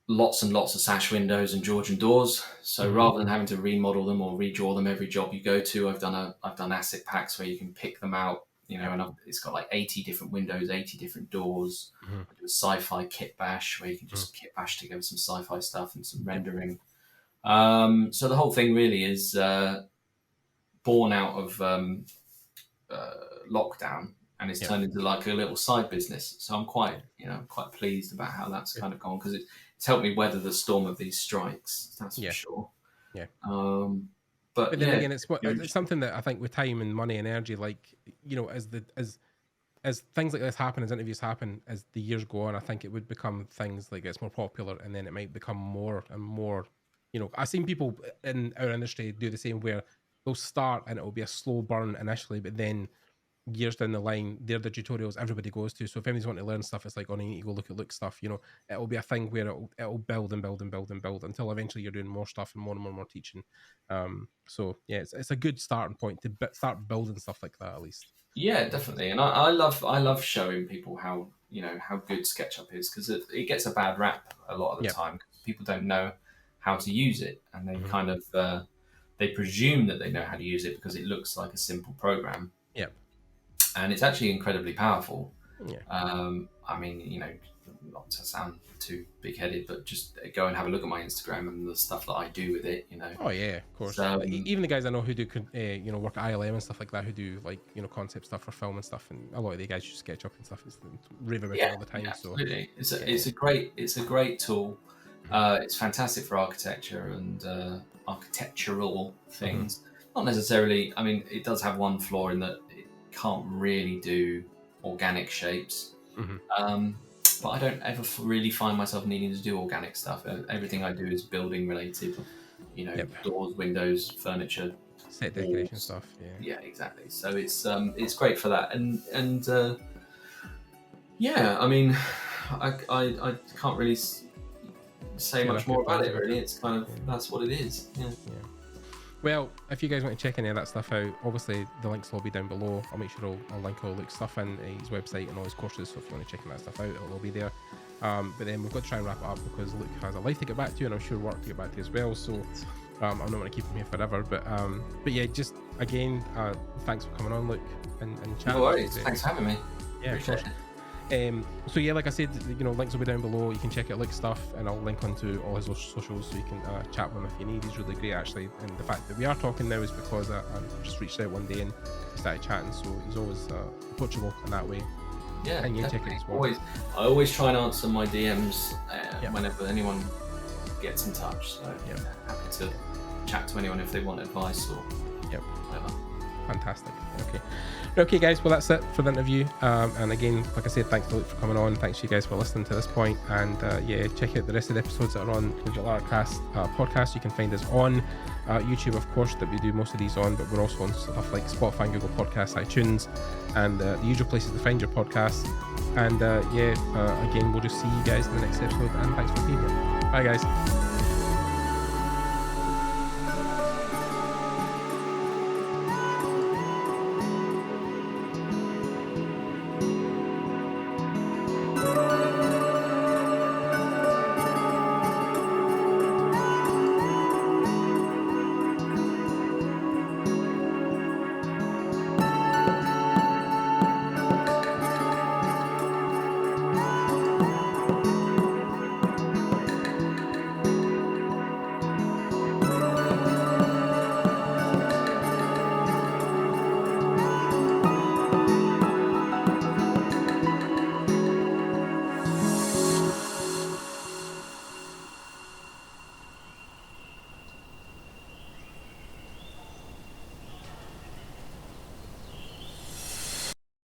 lots and lots of sash windows and Georgian doors. So rather than having to remodel them or redraw them every job you go to, I've done asset packs where you can pick them out, and it's got like 80 different windows, 80 different doors. I do a sci-fi kit bash where you can just kit bash together some sci-fi stuff and some rendering. So the whole thing really is born out of lockdown, and it's turned into like a little side business. So I'm quite pleased about how that's kind of gone, because it's helped me weather the storm of these strikes. That's for sure. Yeah. But then again, it's something that I think with time and money and energy, like as things like this happen, as interviews happen, as the years go on, I think it would become things like it's more popular, and then it might become more and more. I've seen people in our industry do the same, where they'll start and it will be a slow burn initially, but then years down the line, they're the tutorials everybody goes to. So if anybody's wanting to learn stuff, it's like, you need to go look at Luke stuff. It'll be a thing where it'll build and build and build and build until eventually you're doing more stuff and more teaching. So yeah, it's a good starting point to start building stuff like that, at least. Yeah, definitely. And I love showing people how good SketchUp is, because it gets a bad rap a lot of the time. People don't know how to use it, and they kind of they presume that they know how to use it because it looks like a simple program. Yeah. And it's actually incredibly powerful. Yeah. I mean, not to sound too big-headed, but just go and have a look at my Instagram and the stuff that I do with it. Oh yeah, of course. Even the guys I know who do, work at ILM and stuff like that, who do like concept stuff for film and stuff, and a lot of the guys use SketchUp and stuff. It's rave about it all the time. Absolutely. So it's a great tool. It's fantastic for architecture and architectural things. Not necessarily. I mean, it does have one flaw in that it can't really do organic shapes. But I don't ever really find myself needing to do organic stuff. Everything I do is building related. Doors, windows, furniture, set decoration stuff. Yeah, exactly. So it's great for that. And yeah, I mean, I can't really say much more about it, really. It's kind of that's what it is. Yeah. Well, if you guys want to check any of that stuff out, obviously the links will be down below. I'll make sure I'll link all Luke's stuff in his website and all his courses, so if you want to check that stuff out, it'll all be there. But then we've got to try and wrap it up because Luke has a life to get back to, and I'm sure work to get back to as well, so I'm not going to keep him here forever. But yeah, just again, thanks for coming on, Luke, and chatting. No worries, thanks for having me. Yeah, of course. So yeah, like I said, links will be down below. You can check out Luke's stuff, and I'll link onto all his socials so you can chat with him if you need. He's really great, actually, and the fact that we are talking now is because I just reached out one day and we started chatting, so he's always approachable in that way. Yeah, and you check it as well. I always try and answer my DMs whenever anyone gets in touch, so happy to chat to anyone if they want advice or whatever. Fantastic. Okay guys, well that's it for the interview, and again, like I said, thanks to Luke for coming on, thanks to you guys for listening to this point, and check out the rest of the episodes that are on Digital Artcast podcast. You can find us on YouTube, of course, that we do most of these on, but we're also on stuff like Spotify, Google Podcasts, iTunes, and the usual places to find your podcasts. And again, we'll just see you guys in the next episode, and thanks for being here. Bye guys.